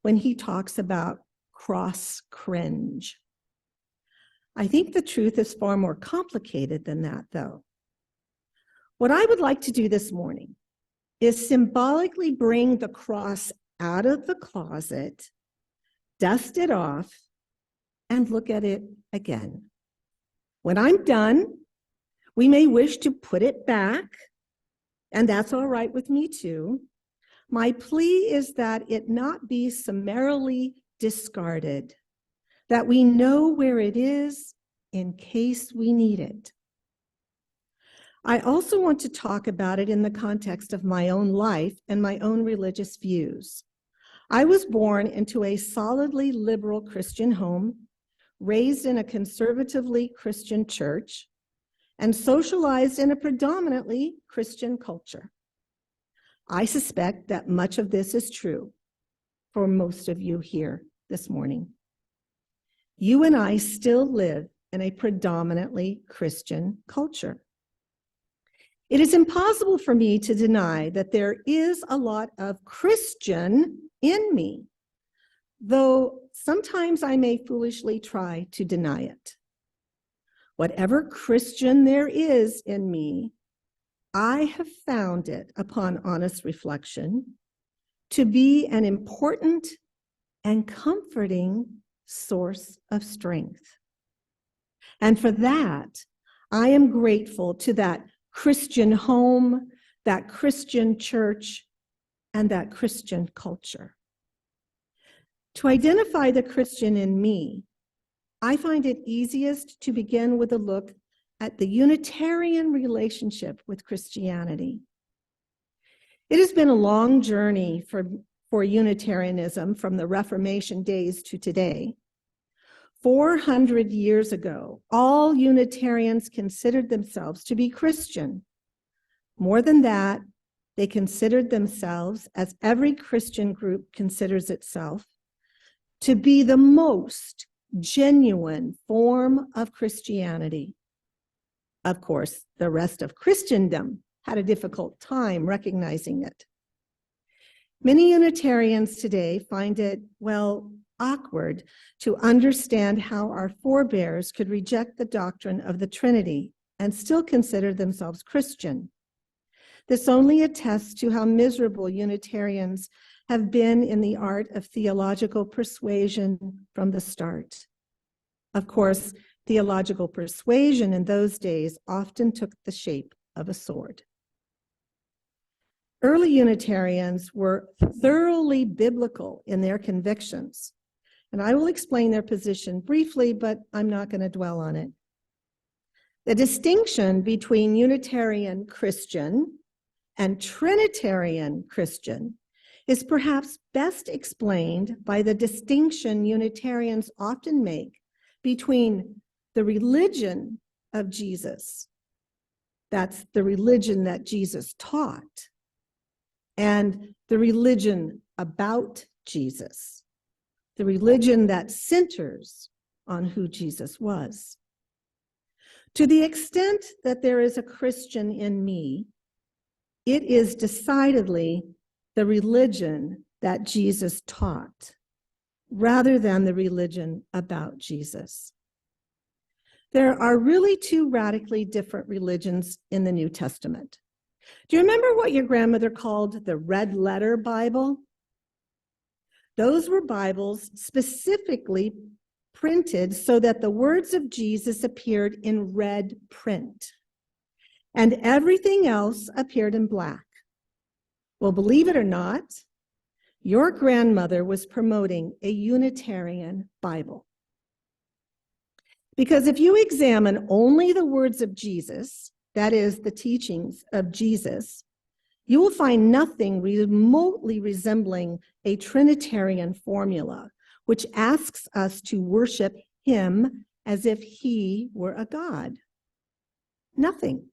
when he talks about cross cringe. I think the truth is far more complicated than that, though. What I would like to do this morning is symbolically bring the cross out of the closet dust it off, and look at it again. When I'm done, we may wish to put it back, and that's all right with me too. My plea is that it not be summarily discarded, that we know where it is in case we need it. I also want to talk about it in the context of my own life and my own religious views. I was born into a solidly liberal Christian home, raised in a conservatively Christian church, and socialized in a predominantly Christian culture. I suspect that much of this is true for most of you here this morning. You and I still live in a predominantly Christian culture. It is impossible for me to deny that there is a lot of Christian in me, though sometimes I may foolishly try to deny it. Whatever Christian there is in me, I have found it, upon honest reflection, to be an important and comforting source of strength. And for that, I am grateful to that Christian home, that Christian church, and that Christian culture. To identify the Christian in me, I find it easiest to begin with a look at the Unitarian relationship with Christianity. It has been a long journey for Unitarianism from the Reformation days to today. 400 years ago, all Unitarians considered themselves to be Christian. More than that, they considered themselves, as every Christian group considers itself, to be the most genuine form of Christianity. Of course, the rest of Christendom had a difficult time recognizing it. Many Unitarians today find it, well, awkward to understand how our forebears could reject the doctrine of the Trinity and still consider themselves Christian. This only attests to how miserable Unitarians have been in the art of theological persuasion from the start. Of course, theological persuasion in those days often took the shape of a sword. Early Unitarians were thoroughly biblical in their convictions, and I will explain their position briefly, but I'm not going to dwell on it. The distinction between Unitarian Christian and Trinitarian Christian is perhaps best explained by the distinction Unitarians often make between the religion of Jesus, that's the religion that Jesus taught, and the religion about Jesus, the religion that centers on who Jesus was. To the extent that there is a Christian in me, it is decidedly the religion that Jesus taught, rather than the religion about Jesus. There are really two radically different religions in the New Testament. Do you remember what your grandmother called the red letter Bible? Those were Bibles specifically printed so that the words of Jesus appeared in red print, and everything else appeared in black. Well, believe it or not, your grandmother was promoting a Unitarian Bible. Because if you examine only the words of Jesus, that is, the teachings of Jesus, you will find nothing remotely resembling a Trinitarian formula, which asks us to worship him as if he were a God. Nothing.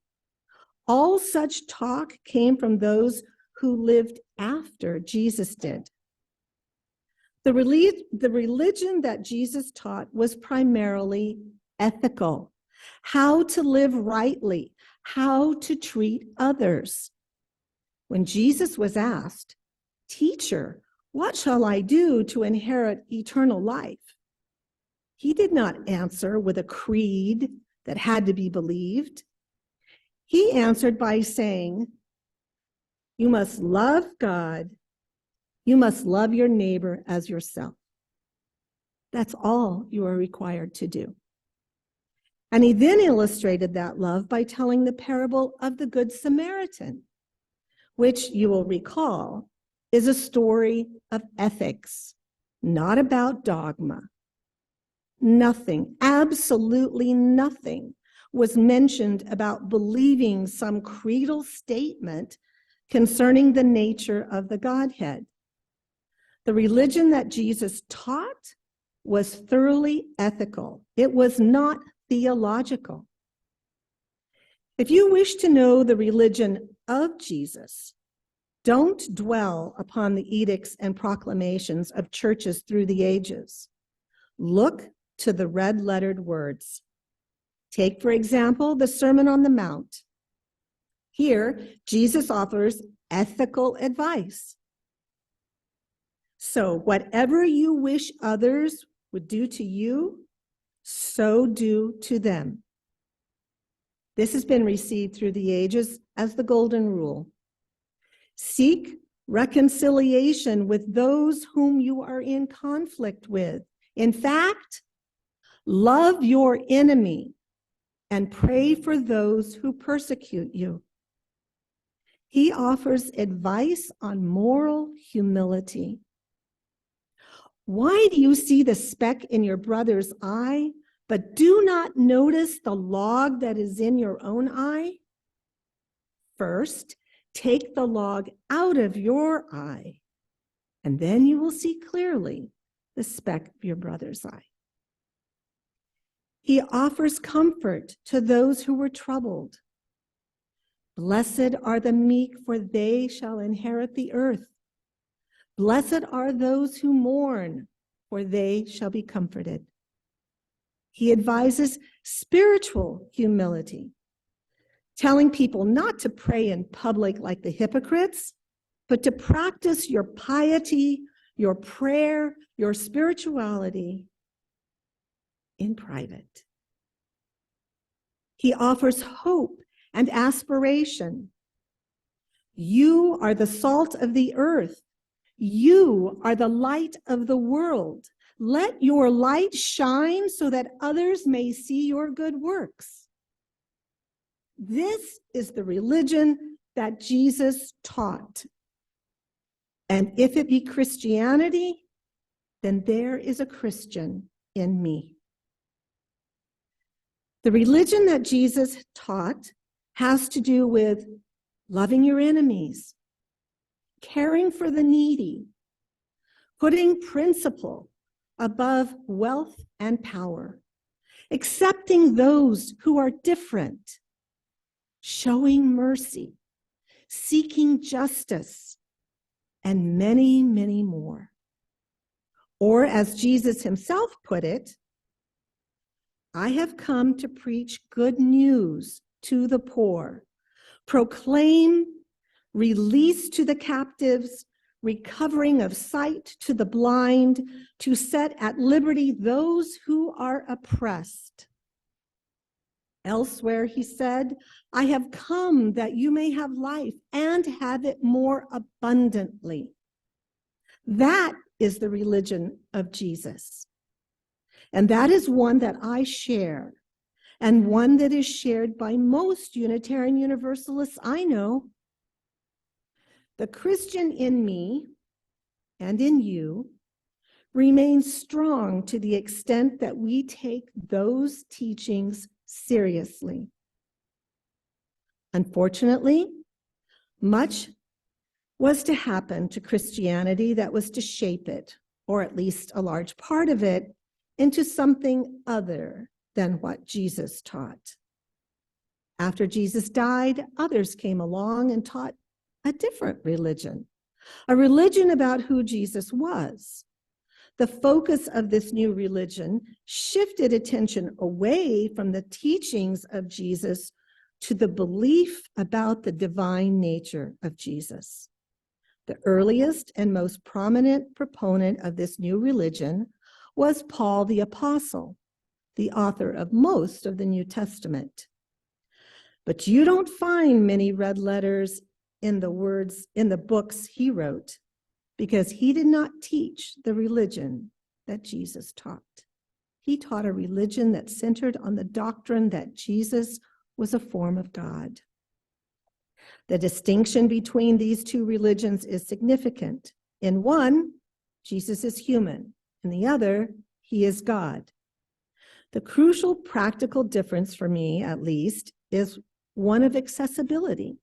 All such talk came from those who lived after Jesus did. The religion that Jesus taught was primarily ethical, how to live rightly, how to treat others. When Jesus was asked, "Teacher, what shall I do to inherit eternal life?" he did not answer with a creed that had to be believed. He answered by saying, "You must love God. You must love your neighbor as yourself." That's all you are required to do. And he then illustrated that love by telling the parable of the Good Samaritan, which you will recall is a story of ethics, not about dogma. Nothing, absolutely nothing, was mentioned about believing some creedal statement concerning the nature of the Godhead. The religion that Jesus taught was thoroughly ethical. It was not theological. If you wish to know the religion of Jesus, don't dwell upon the edicts and proclamations of churches through the ages. Look to the red-lettered words. Take, for example, the Sermon on the Mount. Here, Jesus offers ethical advice. So whatever you wish others would do to you, so do to them. This has been received through the ages as the golden rule. Seek reconciliation with those whom you are in conflict with. In fact, love your enemy and pray for those who persecute you. He offers advice on moral humility. Why do you see the speck in your brother's eye, but do not notice the log that is in your own eye? First, take the log out of your eye, and then you will see clearly the speck of your brother's eye. He offers comfort to those who were troubled. Blessed are the meek, for they shall inherit the earth. Blessed are those who mourn, for they shall be comforted. He advises spiritual humility, telling people not to pray in public like the hypocrites, but to practice your piety, your prayer, your spirituality in private. He offers hope and aspiration. You are the salt of the earth. You are the light of the world. Let your light shine so that others may see your good works. This is the religion that Jesus taught. And if it be Christianity, then there is a Christian in me. The religion that Jesus taught has to do with loving your enemies, caring for the needy, putting principle above wealth and power, accepting those who are different, showing mercy, seeking justice, and many, many more. Or as Jesus himself put it, I have come to preach good news to the poor, proclaim release to the captives, recovering of sight to the blind, to set at liberty those who are oppressed. Elsewhere, he said, I have come that you may have life and have it more abundantly. That is the religion of Jesus. And that is one that I share, and one that is shared by most Unitarian Universalists I know. The Christian in me and in you remains strong to the extent that we take those teachings seriously. Unfortunately, much was to happen to Christianity that was to shape it, or at least a large part of it, into something other than what Jesus taught. After Jesus died, others came along and taught a different religion, a religion about who Jesus was. The focus of this new religion shifted attention away from the teachings of Jesus to the belief about the divine nature of Jesus. The earliest and most prominent proponent of this new religion was Paul the Apostle, the author of most of the New Testament. But you don't find many red letters in the books he wrote, because he did not teach the religion that Jesus taught. He taught a religion that centered on the doctrine that Jesus was a form of God. The distinction between these two religions is significant. In one, Jesus is human. In the other, he is God. The crucial practical difference for me, at least, is one of accessibility.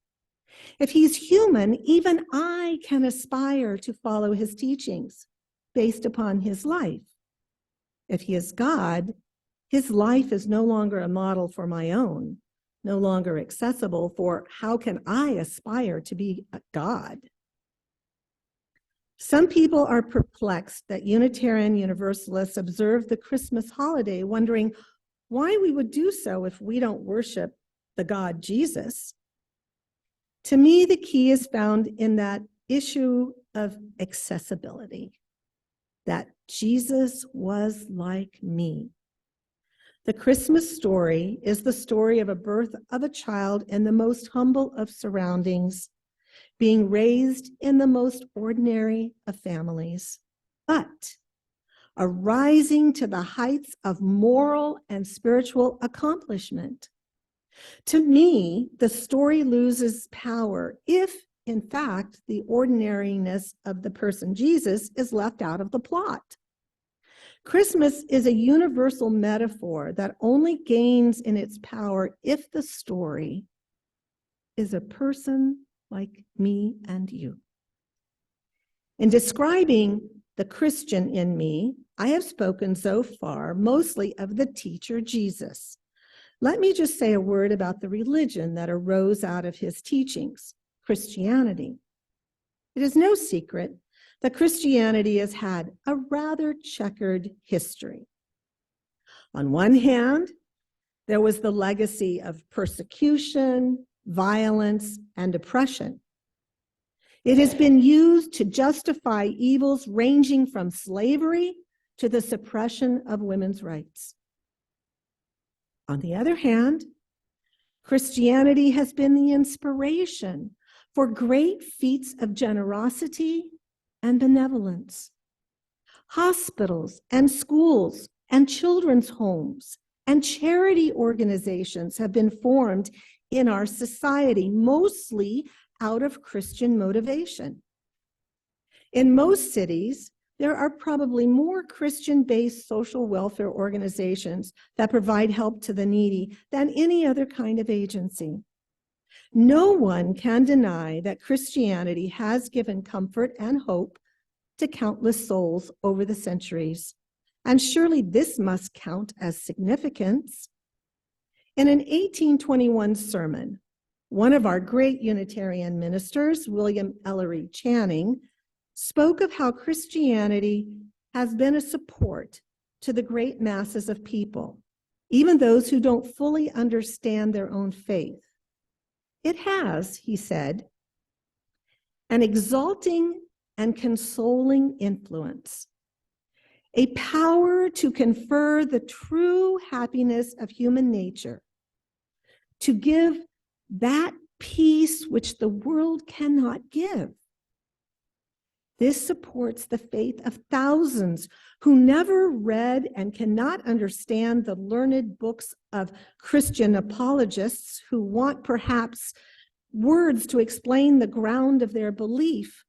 If he's human, even I can aspire to follow his teachings based upon his life. If he is God, his life is no longer a model for my own, no longer accessible for how can I aspire to be a God? Some people are perplexed that Unitarian Universalists observe the Christmas holiday, wondering why we would do so if we don't worship the God Jesus. To me, the key is found in that issue of accessibility, that Jesus was like me. The Christmas story is the story of a birth of a child in the most humble of surroundings, being raised in the most ordinary of families, but a rising to the heights of moral and spiritual accomplishment. To me, the story loses power if, in fact, the ordinariness of the person Jesus is left out of the plot. Christmas is a universal metaphor that only gains in its power if the story is a person like me and you. In describing the Christian in me, I have spoken so far mostly of the teacher Jesus. Let me just say a word about the religion that arose out of his teachings, Christianity. It is no secret that Christianity has had a rather checkered history. On one hand, there was the legacy of persecution, violence, and oppression. It has been used to justify evils ranging from slavery to the suppression of women's rights. On the other hand, Christianity has been the inspiration for great feats of generosity and benevolence. Hospitals and schools and children's homes and charity organizations have been formed in our society, mostly out of Christian motivation. In most cities, there are probably more Christian-based social welfare organizations that provide help to the needy than any other kind of agency. No one can deny that Christianity has given comfort and hope to countless souls over the centuries, and surely this must count as significance. In an 1821 sermon, one of our great Unitarian ministers, William Ellery Channing, spoke of how Christianity has been a support to the great masses of people, even those who don't fully understand their own faith. It has, he said, an exalting and consoling influence, a power to confer the true happiness of human nature, to give that peace which the world cannot give. This supports the faith of thousands who never read and cannot understand the learned books of Christian apologists who want perhaps words to explain the ground of their belief,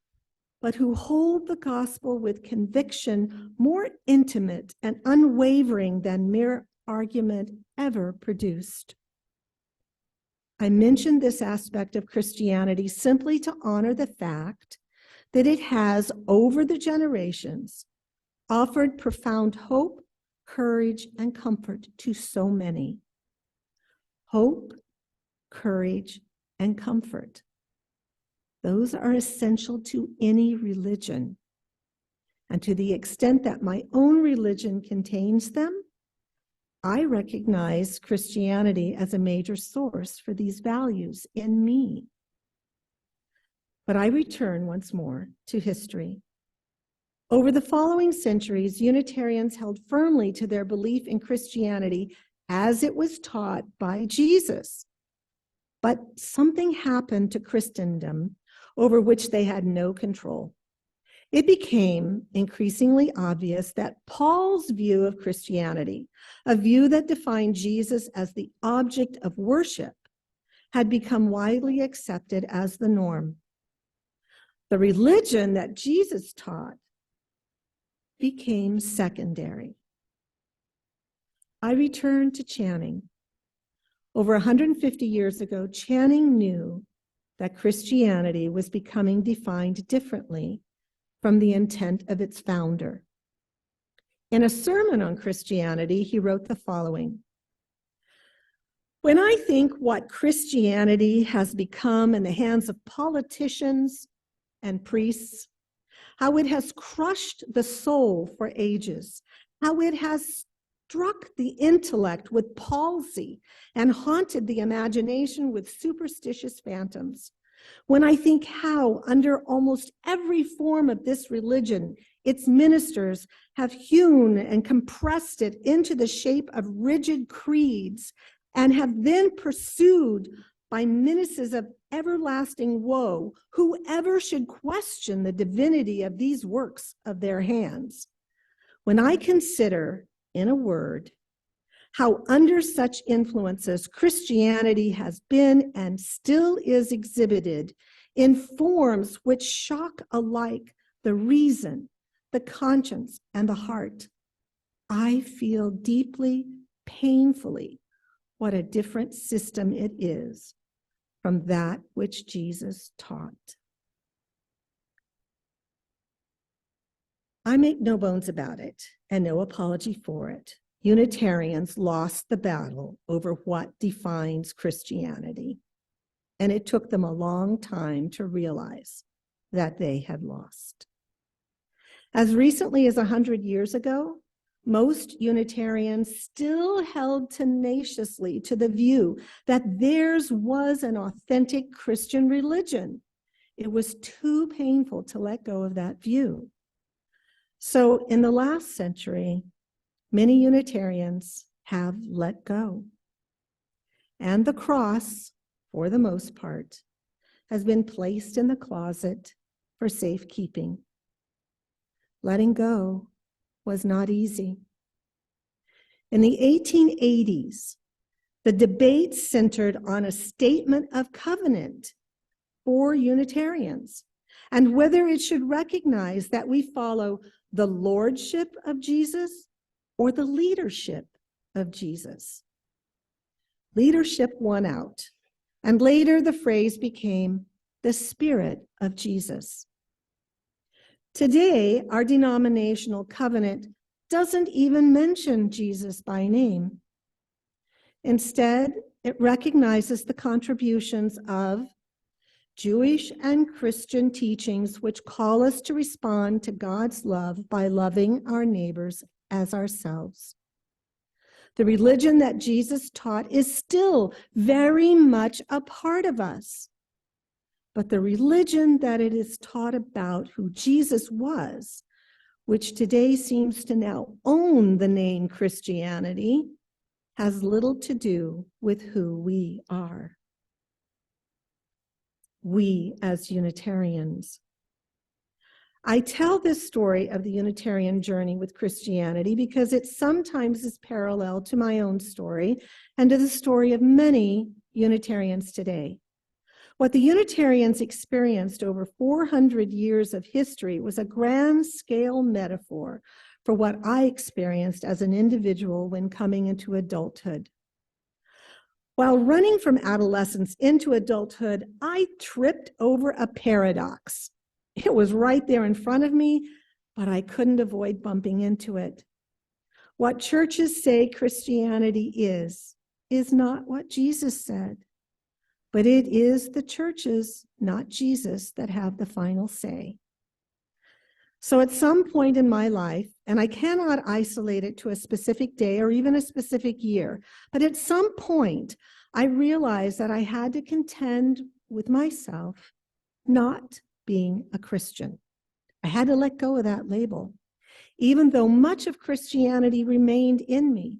but who hold the gospel with conviction more intimate and unwavering than mere argument ever produced. I mention this aspect of Christianity simply to honor the fact that it has, over the generations, offered profound hope, courage, and comfort to so many. Hope, courage, and comfort. Those are essential to any religion. And to the extent that my own religion contains them, I recognize Christianity as a major source for these values in me. But I return once more to history. Over the following centuries, Unitarians held firmly to their belief in Christianity as it was taught by Jesus. But something happened to Christendom over which they had no control. It became increasingly obvious that Paul's view of Christianity, a view that defined Jesus as the object of worship, had become widely accepted as the norm. The religion that Jesus taught became secondary. I returned to Channing. Over 150 years ago, Channing knew that Christianity was becoming defined differently from the intent of its founder. In a sermon on Christianity, he wrote the following: "When I think what Christianity has become in the hands of politicians and priests, how it has crushed the soul for ages, how it has struck the intellect with palsy and haunted the imagination with superstitious phantoms, when I think how, under almost every form of this religion, its ministers have hewn and compressed it into the shape of rigid creeds and have then pursued by menaces of everlasting woe whoever should question the divinity of these works of their hands. When I consider, in a word, how under such influences Christianity has been and still is exhibited in forms which shock alike the reason, the conscience, and the heart, I feel deeply, painfully, what a different system it is from that which Jesus taught." I make no bones about it and no apology for it. Unitarians lost the battle over what defines Christianity, and it took them a long time to realize that they had lost. As recently as 100 years ago, most Unitarians still held tenaciously to the view that theirs was an authentic Christian religion. It was too painful to let go of that view. So in the last century, many Unitarians have let go. And the cross, for the most part, has been placed in the closet for safekeeping. Letting go was not easy. In the 1880s, the debate centered on a statement of covenant for Unitarians and whether it should recognize that we follow the lordship of Jesus or the leadership of Jesus. Leadership won out, and later the phrase became the Spirit of Jesus. Today, our denominational covenant doesn't even mention Jesus by name. Instead, it recognizes the contributions of Jewish and Christian teachings which call us to respond to God's love by loving our neighbors as ourselves. The religion that Jesus taught is still very much a part of us. But the religion that it is taught about who Jesus was, which today seems to now own the name Christianity, has little to do with who we are. We as Unitarians. I tell this story of the Unitarian journey with Christianity because it sometimes is parallel to my own story and to the story of many Unitarians today. What the Unitarians experienced over 400 years of history was a grand scale metaphor for what I experienced as an individual when coming into adulthood. While running from adolescence into adulthood, I tripped over a paradox. It was right there in front of me, but I couldn't avoid bumping into it. What churches say Christianity is not what Jesus said, but it is the churches, not Jesus, that have the final say. So at some point in my life, and I cannot isolate it to a specific day or even a specific year, but at some point, I realized that I had to contend with myself not being a Christian. I had to let go of that label, even though much of Christianity remained in me.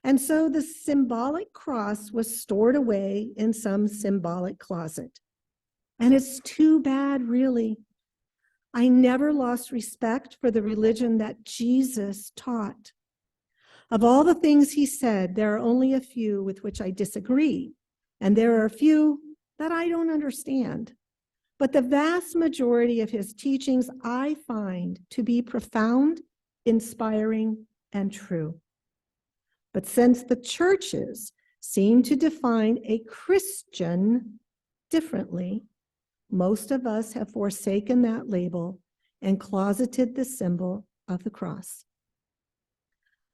And so the symbolic cross was stored away in some symbolic closet. And it's too bad, really. I never lost respect for the religion that Jesus taught. Of all the things he said, there are only a few with which I disagree, and there are a few that I don't understand. But the vast majority of his teachings I find to be profound, inspiring, and true. But since the churches seem to define a Christian differently, most of us have forsaken that label and closeted the symbol of the cross.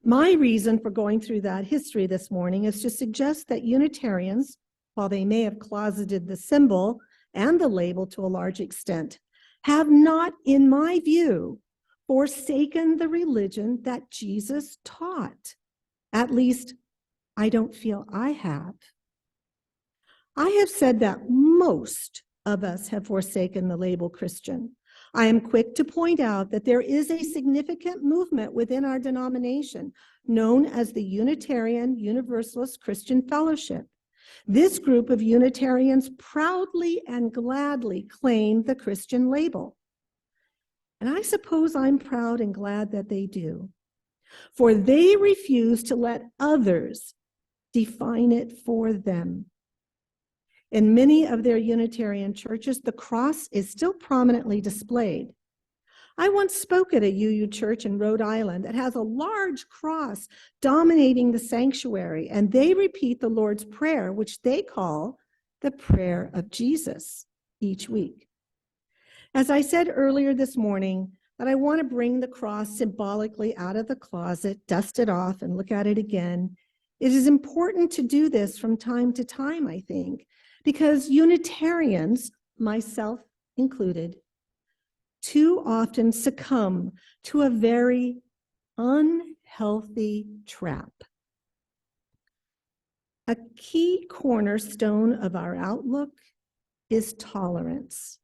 My reason for going through that history this morning is to suggest that Unitarians, while they may have closeted the symbol and the label to a large extent, have not, in my view, forsaken the religion that Jesus taught. At least, I don't feel I have. I have said that most of us have forsaken the label Christian. I am quick to point out that there is a significant movement within our denomination known as the Unitarian Universalist Christian Fellowship. This group of Unitarians proudly and gladly claim the Christian label. And I suppose I'm proud and glad that they do, for they refuse to let others define it for them. In many of their Unitarian churches, the cross is still prominently displayed. I once spoke at a UU church in Rhode Island that has a large cross dominating the sanctuary, and they repeat the Lord's Prayer, which they call the Prayer of Jesus, each week. As I said earlier this morning, that I want to bring the cross symbolically out of the closet, dust it off, and look at it again. It is important to do this from time to time, I think, because Unitarians, myself included, too often succumb to a very unhealthy trap. A key cornerstone of our outlook is tolerance.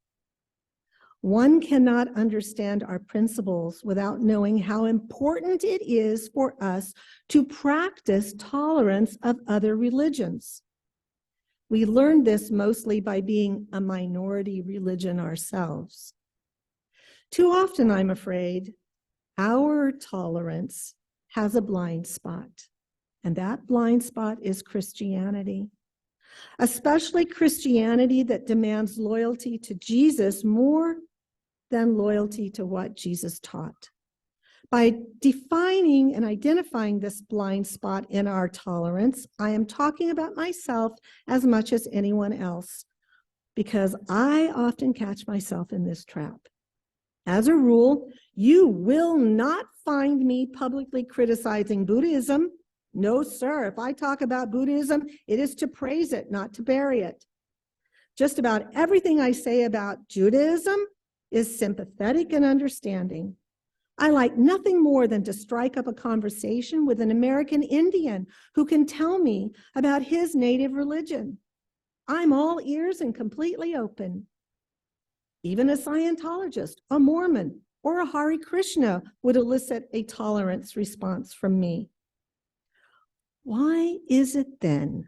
One cannot understand our principles without knowing how important it is for us to practice tolerance of other religions. We learned this mostly by being a minority religion ourselves. Too often, I'm afraid, our tolerance has a blind spot, and that blind spot is Christianity, especially Christianity that demands loyalty to Jesus more than loyalty to what Jesus taught. By defining and identifying this blind spot in our tolerance, I am talking about myself as much as anyone else, because I often catch myself in this trap. As a rule, you will not find me publicly criticizing Buddhism. No, sir. If I talk about Buddhism, it is to praise it, not to bury it. Just about everything I say about Judaism is sympathetic and understanding. I like nothing more than to strike up a conversation with an American Indian who can tell me about his native religion. I'm all ears and completely open. Even a Scientologist, a Mormon, or a Hare Krishna would elicit a tolerance response from me. Why is it then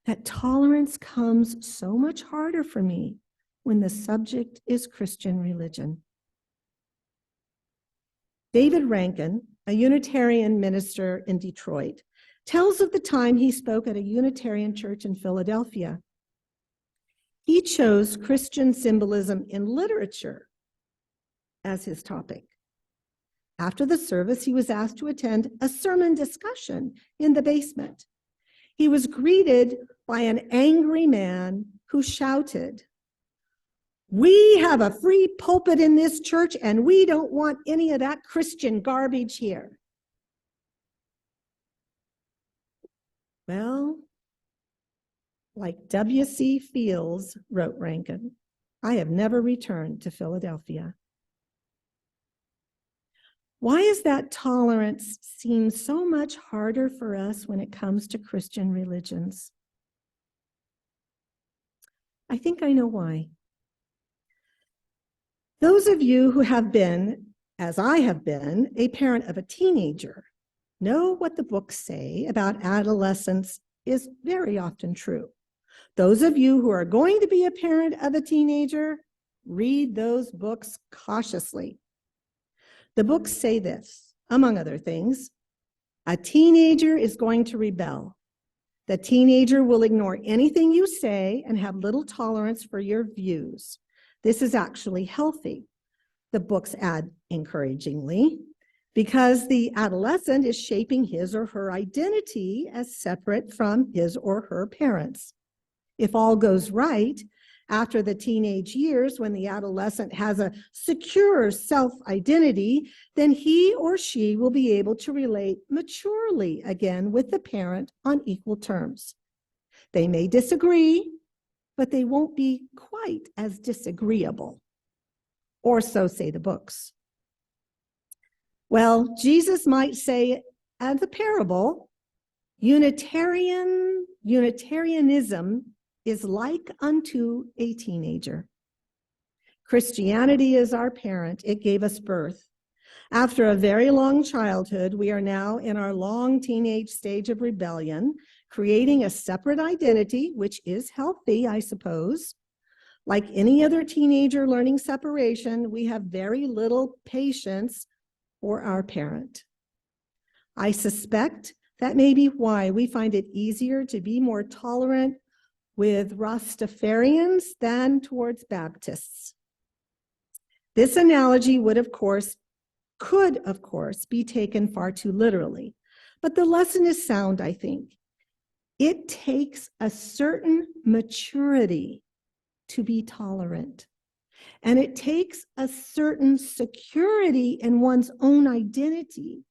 that tolerance comes so much harder for me when the subject is Christian religion? David Rankin, a Unitarian minister in Detroit, tells of the time he spoke at a Unitarian church in Philadelphia. He chose Christian symbolism in literature as his topic. After the service, he was asked to attend a sermon discussion in the basement. He was greeted by an angry man who shouted, "We have a free pulpit in this church, and we don't want any of that Christian garbage here." Well, like W.C. Fields, wrote Rankin, I have never returned to Philadelphia. Why is that tolerance seem so much harder for us when it comes to Christian religions? I think I know why. Those of you who have been, as I have been, a parent of a teenager, know what the books say about adolescence is very often true. Those of you who are going to be a parent of a teenager Read those books cautiously. The books say this, among other things: a teenager is going to rebel. The teenager will ignore anything you say and have little tolerance for your views. This is actually healthy, the books add encouragingly, because the adolescent is shaping his or her identity as separate from his or her parents. If all goes right, after the teenage years, when the adolescent has a secure self-identity, then he or she will be able to relate maturely again with the parent on equal terms. They may disagree, but they won't be quite as disagreeable. Or so say the books. Well, Jesus might say as a parable, Unitarianism is like unto a teenager. Christianity is our parent. It gave us birth. After a very long childhood, we are now in our long teenage stage of rebellion, creating a separate identity, which is healthy, I suppose. Like any other teenager learning separation, we have very little patience for our parent. I suspect that may be why we find it easier to be more tolerant with Rastafarians than towards Baptists. This analogy could of course be taken far too literally, but the lesson is sound, I think. It takes a certain maturity to be tolerant, and it takes a certain security in one's own identity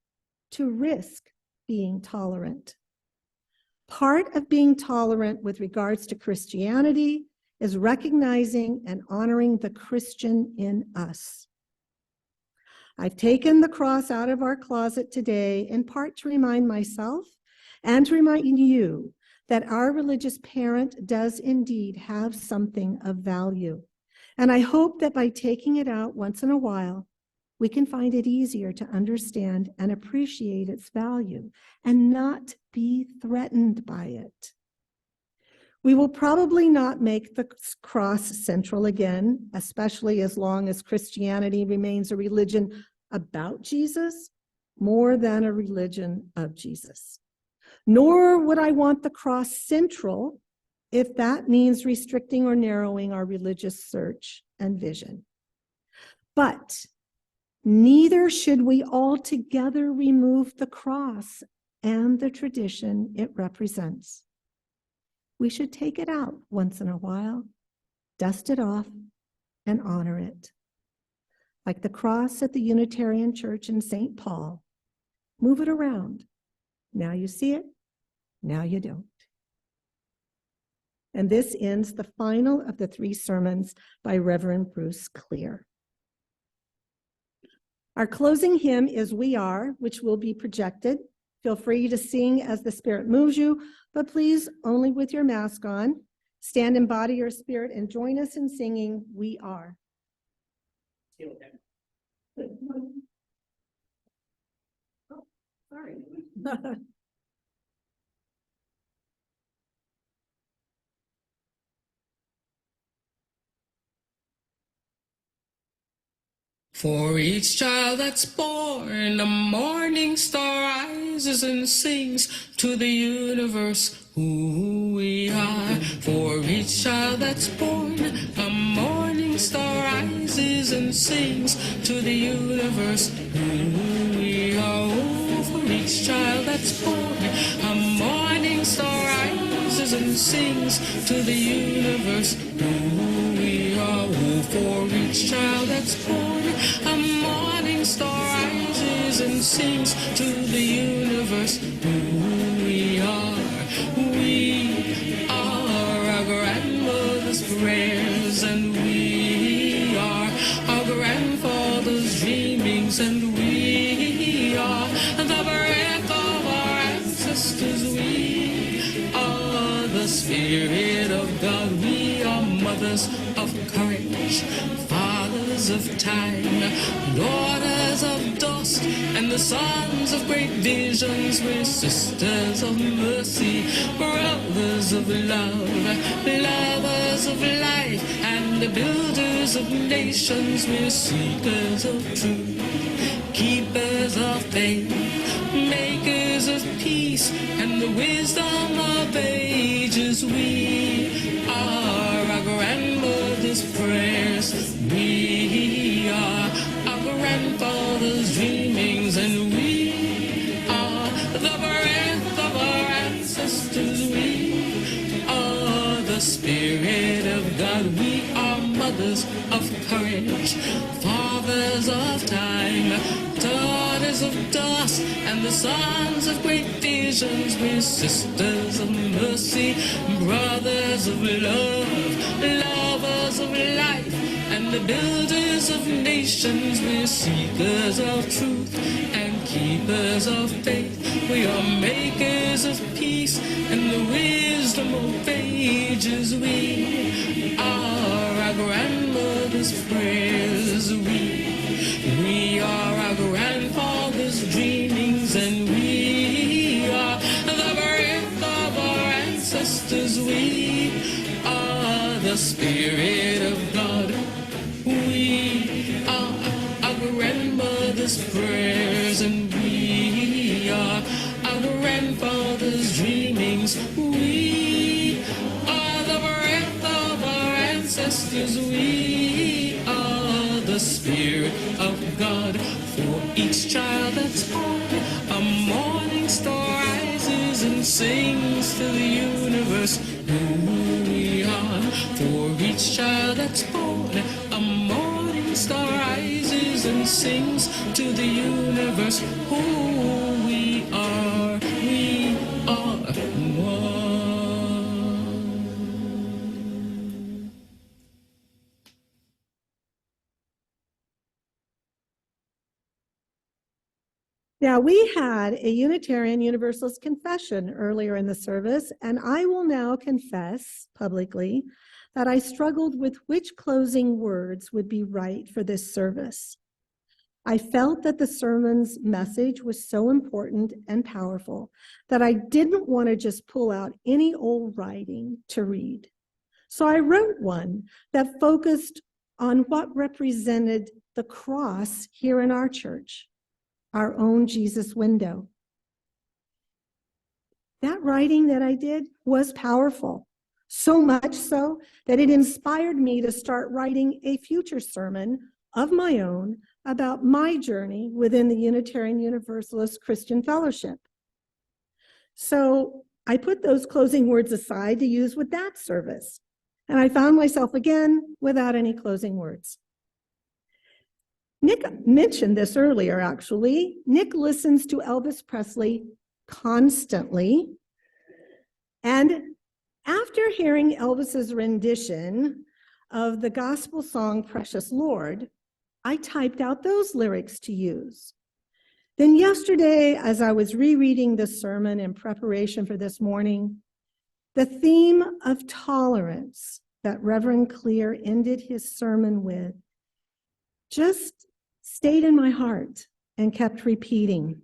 to risk being tolerant. Part of being tolerant with regards to Christianity is recognizing and honoring the Christian in us. I've taken the cross out of our closet today in part to remind myself and to remind you that our religious parent does indeed have something of value. And I hope that by taking it out once in a while, we can find it easier to understand and appreciate its value and not be threatened by it. We will probably not make the cross central again, especially as long as Christianity remains a religion about Jesus more than a religion of Jesus. Nor would I want the cross central if that means restricting or narrowing our religious search and vision. But neither should we altogether remove the cross and the tradition it represents. We should take it out once in a while, dust it off, and honor it. Like the cross at the Unitarian Church in St. Paul, move it around. Now you see it, now you don't. And this ends the final of the 3 sermons by Reverend Bruce Clear. Our closing hymn is We Are, which will be projected. Feel free to sing as the Spirit moves you, but please only with your mask on. Stand in body or spirit and join us in singing We Are. Oh, sorry. For each child that's born, a morning star rises and sings to the universe who we are. For each child that's born, a morning star rises and sings to the universe who we are. Oh, for each child that's born, a morning star rises and sings to the universe who we are. Oh, for each child that's born, a morning star rises and sings to the universe who we are. We are our grandmother's prayers, and we are our grandfather's dreamings, and we are the breath of our ancestors. We are the Spirit of God. We are mothers of courage, fathers of time, daughters of dust, and the sons of great visions. We're sisters of mercy, brothers of love, lovers of life, and the builders Makers of nations, we're seekers of truth, keepers of faith, makers of peace, and the wisdom of ages. We are our grandmother's prayers. We are our grandfather's dreamings, and we are the breath of our ancestors. We are the Spirit of God. We are mothers of courage, fathers of time, daughters of dust, and the sons of great visions. We're sisters of mercy, brothers of love, lovers of life, and the builders of nations. We're seekers of truth and keepers of faith. We are makers of peace and the wisdom of ages. We are our grandmother's prayers. We are our grandfather's dreamings, and we are the breath of our ancestors. We are the Spirit of God. We are our grandmother's prayers, and we are our grandfather's dreamings. We are the breath of our ancestors. We are the Spirit of God. For each child that's born, a morning star rises and sings to the universe who we are. For each child that's born, a morning star rises and sings to the universe who we are. We are one. Now, we had a Unitarian Universalist confession earlier in the service, and I will now confess publicly that I struggled with which closing words would be right for this service. I felt that the sermon's message was so important and powerful that I didn't want to just pull out any old writing to read. So I wrote one that focused on what represented the cross here in our church, our own Jesus window. That writing that I did was powerful, so much so that it inspired me to start writing a future sermon of my own about my journey within the Unitarian Universalist Christian Fellowship. So I put those closing words aside to use with that service, and I found myself again without any closing words. Nick mentioned this earlier, actually. Nick listens to Elvis Presley constantly. And after hearing Elvis's rendition of the gospel song, Precious Lord, I typed out those lyrics to use. Then yesterday, as I was rereading the sermon in preparation for this morning, the theme of tolerance that Reverend Clear ended his sermon with just stayed in my heart and kept repeating.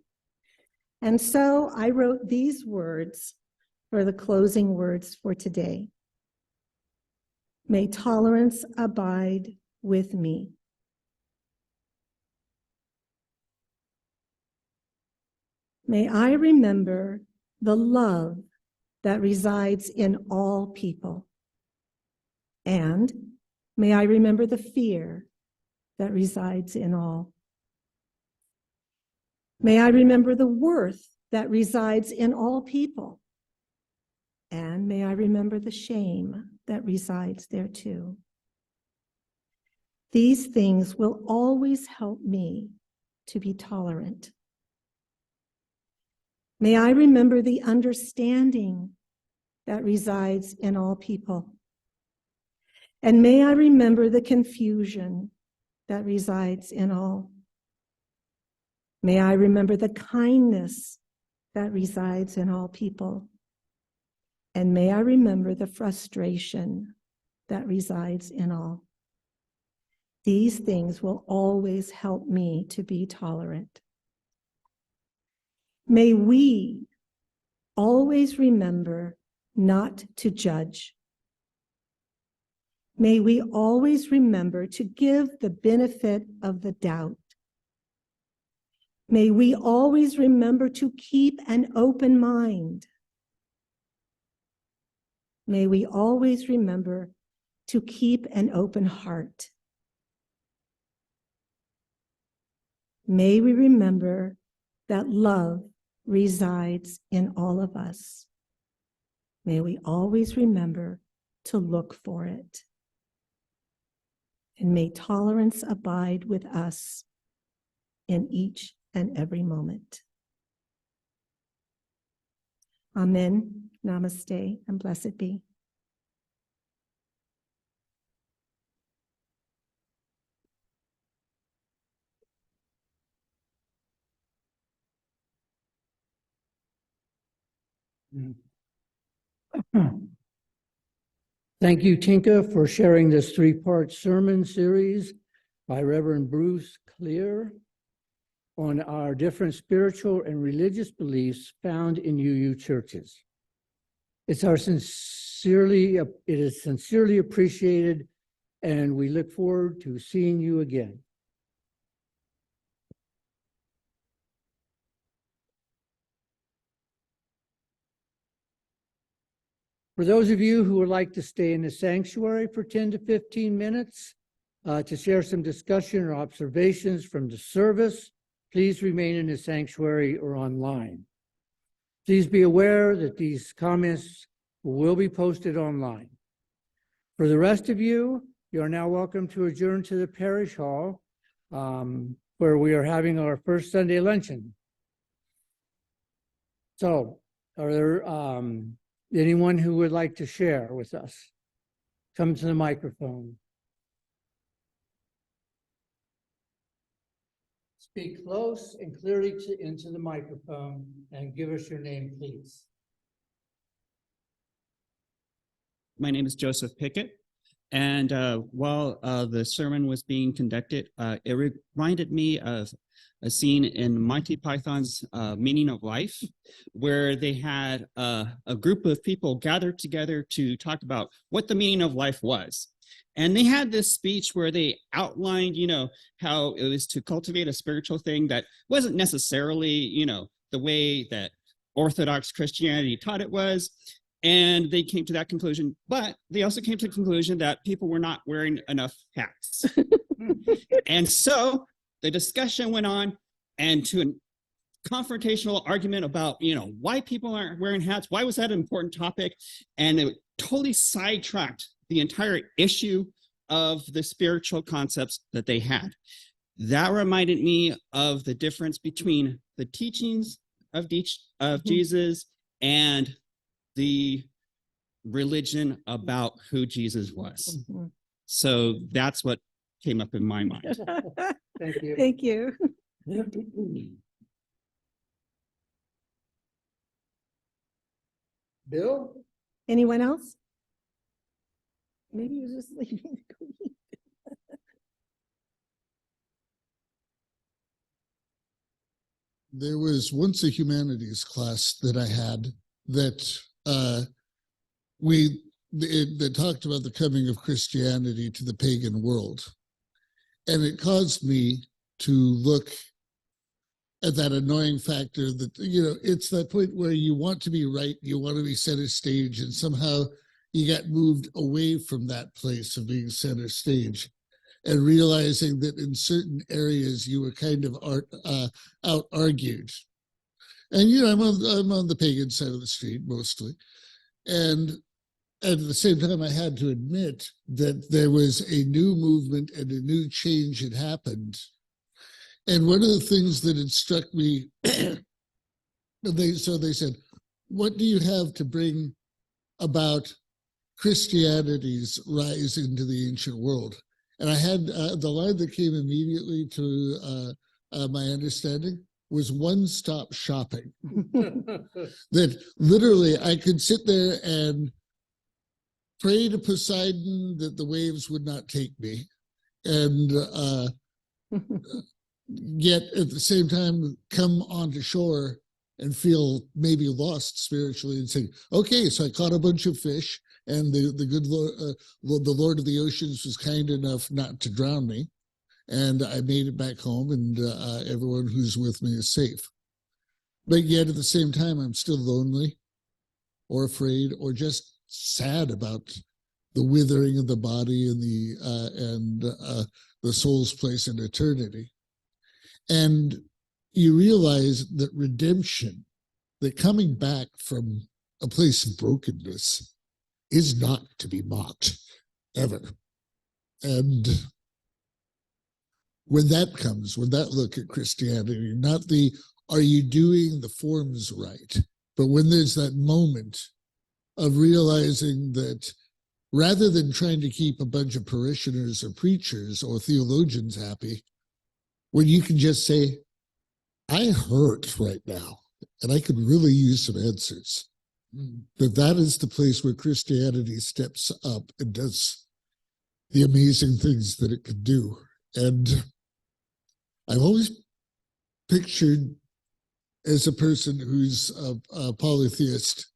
And so I wrote these words for the closing words for today. May tolerance abide with me. May I remember the love that resides in all people. And may I remember the fear that resides in all. May I remember the worth that resides in all people. And may I remember the shame that resides there too. These things will always help me to be tolerant. May I remember the understanding that resides in all people. And may I remember the confusion that resides in all. May I remember the kindness that resides in all people. And may I remember the frustration that resides in all. These things will always help me to be tolerant. May we always remember not to judge. May we always remember to give the benefit of the doubt. May we always remember to keep an open mind. May we always remember to keep an open heart. May we remember that love resides in all of us. May we always remember to look for it. And may tolerance abide with us in each and every moment. Amen, namaste, and blessed be. Thank you, Tinka, for sharing this three-part sermon series by Reverend Bruce Clear on our different spiritual and religious beliefs found in UU churches. It is sincerely appreciated, and we look forward to seeing you again. For those of you who would like to stay in the sanctuary for 10 to 15 minutes to share some discussion or observations from the service, please remain in the sanctuary or online. Please be aware that these comments will be posted online. For the rest of you, you are now welcome to adjourn to the parish hall where we are having our first Sunday luncheon. So, are there anyone who would like to share with us? Come to the microphone. Speak close and clearly into the microphone and give us your name, please. My name is Joseph Pickett, and while the sermon was being conducted, it reminded me of a scene in Monty Python's Meaning of Life, where they had a group of people gathered together to talk about what the meaning of life was. And they had this speech where they outlined, how it was to cultivate a spiritual thing that wasn't necessarily, the way that Orthodox Christianity taught it was. And they came to that conclusion, but they also came to the conclusion that people were not wearing enough hats. And so the discussion went on and to a confrontational argument about, why people aren't wearing hats. Why was that an important topic? And it totally sidetracked the entire issue of the spiritual concepts that they had. That reminded me of the difference between the teachings of Jesus and the religion about who Jesus was. So that's what came up in my mind. Thank you. Thank you. Bill? Anyone else? Maybe you was just leaving. There was once a humanities class that I had that that talked about the coming of Christianity to the pagan world. And it caused me to look at that annoying factor that, it's that point where you want to be right, you want to be center stage, and somehow you got moved away from that place of being center stage and realizing that in certain areas you were kind of out-argued. And, I'm on the pagan side of the street mostly. And at the same time, I had to admit that there was a new movement and a new change had happened. And one of the things that had struck me, they said, what do you have to bring about Christianity's rise into the ancient world? And I had the line that came immediately to my understanding was one-stop shopping. That literally I could sit there and pray to Poseidon that the waves would not take me, and yet at the same time come onto shore and feel maybe lost spiritually and say, okay, so I caught a bunch of fish and the good Lord, the Lord of the Oceans was kind enough not to drown me, and I made it back home, and everyone who's with me is safe. But yet at the same time, I'm still lonely or afraid or just sad about the withering of the body and the soul's place in eternity. And you realize that redemption, that coming back from a place of brokenness, is not to be mocked ever. And when that comes, when that look at Christianity, not the are you doing the forms right, but when there's that moment of realizing that rather than trying to keep a bunch of parishioners or preachers or theologians happy, when you can just say, I hurt right now, and I could really use some answers. That is the place where Christianity steps up and does the amazing things that it can do. And I've always pictured, as a person who's a polytheist,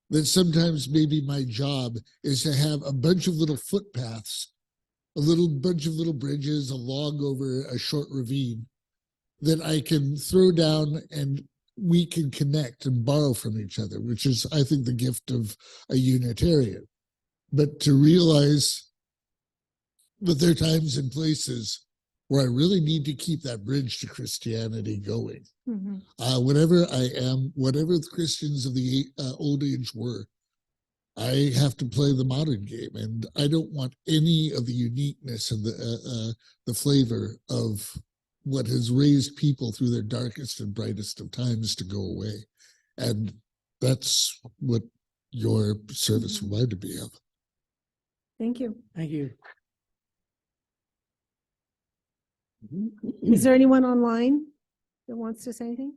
that sometimes maybe my job is to have a bunch of little footpaths, a bunch of little bridges, a log over a short ravine that I can throw down and we can connect and borrow from each other, which is, I think, the gift of a Unitarian. But to realize that there are times and places where I really need to keep that bridge to Christianity going. Whatever I am, whatever the Christians of the old age were, I have to play the modern game, and I don't want any of the uniqueness and the flavor of what has raised people through their darkest and brightest of times to go away. And that's what your service reminded me of. Thank you. Thank you. Is there anyone online that wants to say anything?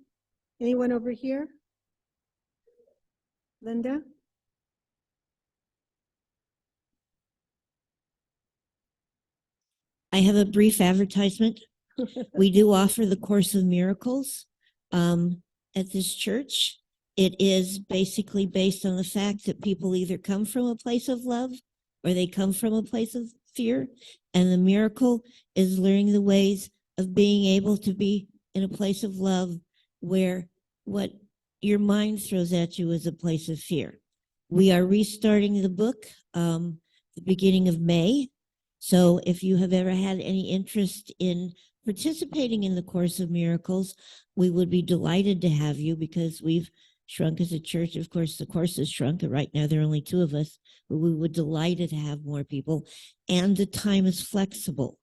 Anyone over here? Linda? I have a brief advertisement. We do offer the Course of Miracles at this church. It is basically based on the fact that people either come from a place of love or they come from a place of fear. And the miracle is learning the ways of being able to be in a place of love where what your mind throws at you is a place of fear. We are restarting the book the beginning of May. So if you have ever had any interest in participating in the Course of Miracles, we would be delighted to have you because we've shrunk as a church. Of course, the course has shrunk, and right now there are only 2 of us, but we would be delighted to have more people. And the time is flexible.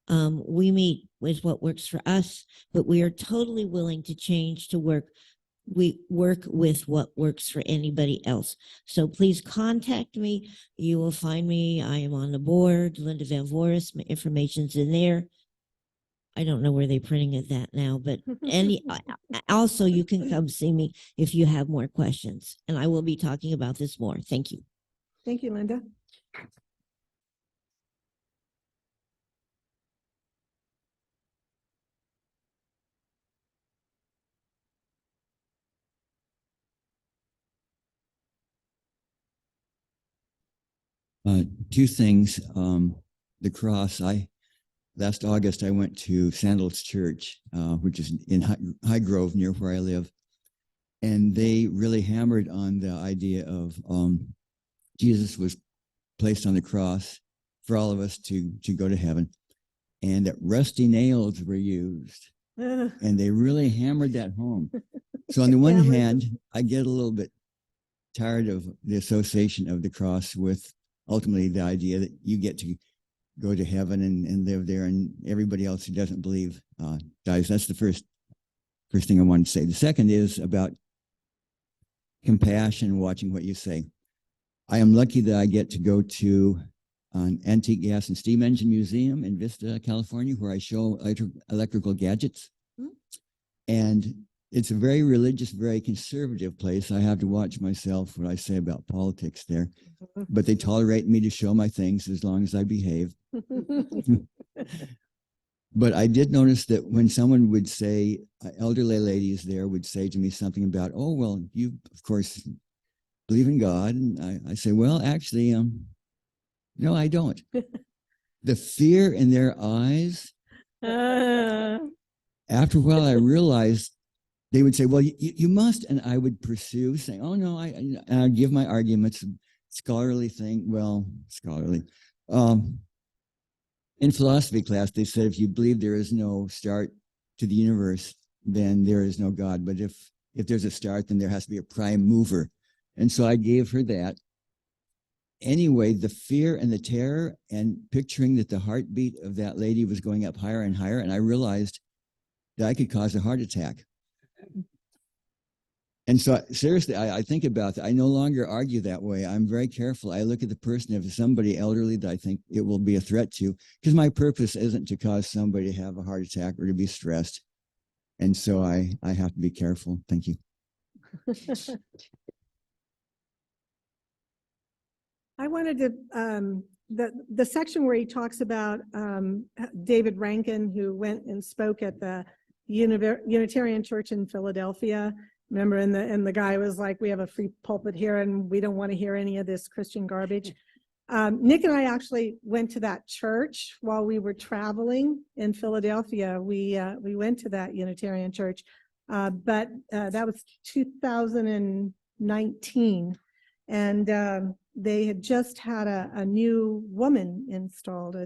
We meet with what works for us, but we are totally willing to change to work. We work with what works for anybody else. So please contact me. You will find me. I am on the board, Linda Van Voris. My information's in there. I don't know where they're printing it that now, but also you can come see me if you have more questions. And I will be talking about this more. Thank you. Thank you, Linda. Two things. The cross. Last August I went to Sandals Church, which is in High Grove, near where I live, and they really hammered on the idea of Jesus was placed on the cross for all of us to go to heaven, and that rusty nails were used, and they really hammered that home. So on the one hand, I get a little bit tired of the association of the cross with ultimately the idea that you get to go to heaven and live there, and everybody else who doesn't believe dies. That's the first thing I wanted to say. The second is about compassion, watching what you say. I am lucky that I get to go to an antique gas and steam engine museum in Vista, California, where I show electrical gadgets. And it's a very religious, very conservative place. I have to watch myself what I say about politics there, but they tolerate me to show my things as long as I behave. But I did notice that when someone would say, elderly ladies there would say to me something about, oh, well, you, of course, believe in God. And I say, well, actually, no, I don't. The fear in their eyes, after a while, I realized they would say, well, you must. And I would pursue saying, oh, no, and I'd give my arguments, scholarly thing. Well, scholarly. In philosophy class, they said, if you believe there is no start to the universe, then there is no God. But if there's a start, then there has to be a prime mover. And so I gave her that. Anyway, the fear and the terror and picturing that the heartbeat of that lady was going up higher and higher. And I realized that I could cause a heart attack. And so seriously, I think about that. I no longer argue that way. I'm very careful. I look at the person, if it's somebody elderly that I think it will be a threat to, because my purpose isn't to cause somebody to have a heart attack or to be stressed. And so I have to be careful. Thank you. I wanted to, the section where he talks about David Rankin, who went and spoke at the Unitarian Church in Philadelphia. Remember, and the guy was like, we have a free pulpit here and we don't want to hear any of this Christian garbage. Nick and I actually went to that church while we were traveling in Philadelphia. We went to that Unitarian church, but that was 2019. And they had just had a new woman installed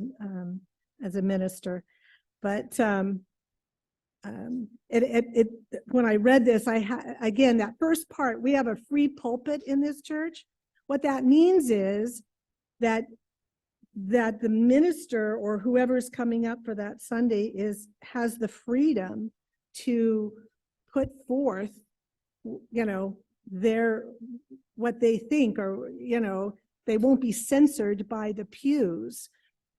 as a minister. But when I read this, again, that first part, we have a free pulpit in this church. What that means is that the minister or whoever's coming up for that Sunday has the freedom to put forth, what they think, or they won't be censored by the pews.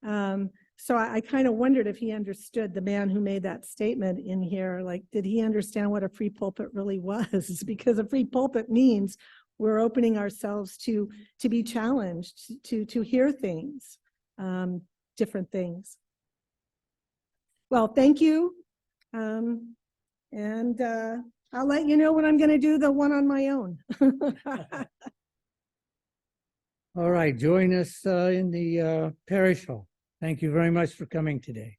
So I kind of wondered if he understood, the man who made that statement in here, like, did he understand what a free pulpit really was? Because a free pulpit means we're opening ourselves to be challenged, to hear things, different things. Well, thank you. And I'll let you know when I'm going to do the one on my own. All right, join us in the parish hall. Thank you very much for coming today.